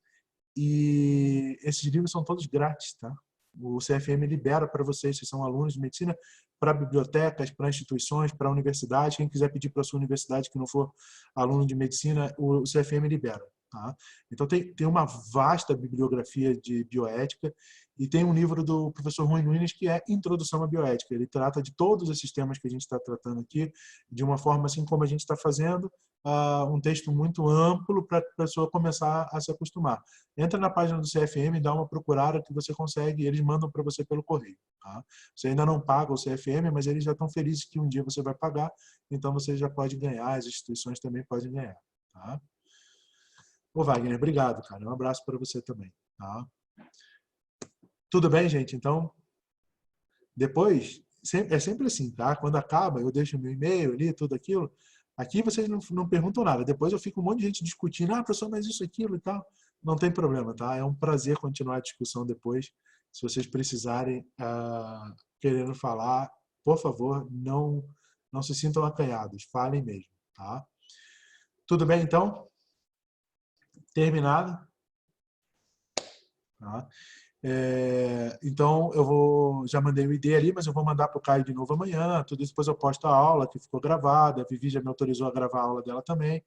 E esses livros são todos grátis, tá? O CFM libera para vocês, se são alunos de medicina, para bibliotecas, para instituições, para universidades. Quem quiser pedir para a sua universidade que não for aluno de medicina, o CFM libera. Tá? Então, tem uma vasta bibliografia de bioética e tem um livro do professor Rui Nunes que é Introdução à Bioética. Ele trata de todos esses temas que a gente está tratando aqui de uma forma assim como a gente está fazendo, um texto muito amplo para a pessoa começar a se acostumar. Entra na página do CFM, dá uma procurada que você consegue, eles mandam para você pelo correio. Tá? Você ainda não paga o CFM, mas eles já estão felizes que um dia você vai pagar, então você já pode ganhar, as instituições também podem ganhar. Tá? Ô Wagner, obrigado, cara. Um abraço para você também. Tá? Tudo bem, gente? Então, depois, é sempre assim, tá? Quando acaba, eu deixo meu e-mail ali, tudo aquilo. Aqui vocês não perguntam nada. Depois eu fico um monte de gente discutindo, professor, mas isso, aquilo e tal. Não tem problema, tá? É um prazer continuar a discussão depois. Se vocês precisarem, querendo falar, por favor, não se sintam acanhados. Falem mesmo, tá? Tudo bem, então? Terminado? Tá? Então, já mandei o ID ali, mas eu vou mandar para o Caio de novo amanhã. Tudo isso depois eu posto a aula que ficou gravada. A Vivi já me autorizou a gravar a aula dela também.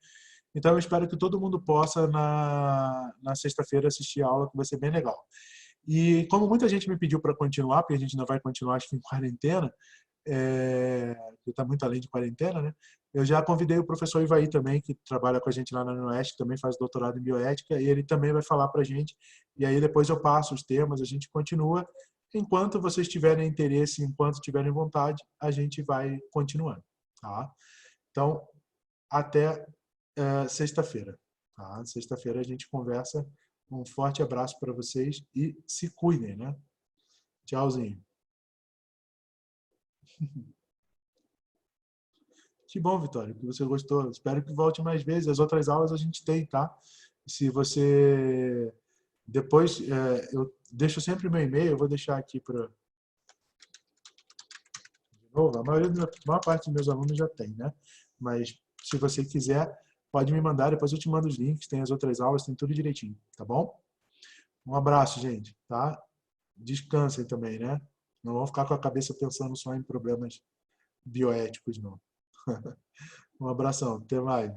Então, eu espero que todo mundo possa, na sexta-feira, assistir a aula, que vai ser bem legal. E como muita gente me pediu para continuar, porque a gente ainda vai continuar, acho que em quarentena, que está muito além de quarentena, né? Eu já convidei o professor Ivaí também, que trabalha com a gente lá na UniOeste, que também faz doutorado em bioética, e ele também vai falar para a gente. E aí depois eu passo os temas, a gente continua. Enquanto vocês tiverem interesse, enquanto tiverem vontade, a gente vai continuando. Tá? Então, até sexta-feira. Tá? Sexta-feira a gente conversa. Um forte abraço para vocês e se cuidem, né? Tchauzinho. Que bom, Vitória, que você gostou. Espero que volte mais vezes. As outras aulas a gente tem, tá? Se você... Depois, eu deixo sempre meu e-mail, eu vou deixar aqui para... De novo, a maior parte dos meus alunos já tem, né? Mas se você quiser, pode me mandar, depois eu te mando os links, tem as outras aulas, tem tudo direitinho, tá bom? Um abraço, gente, tá? Descansem também, né? Não vão ficar com a cabeça pensando só em problemas bioéticos, não. Um abração, até mais.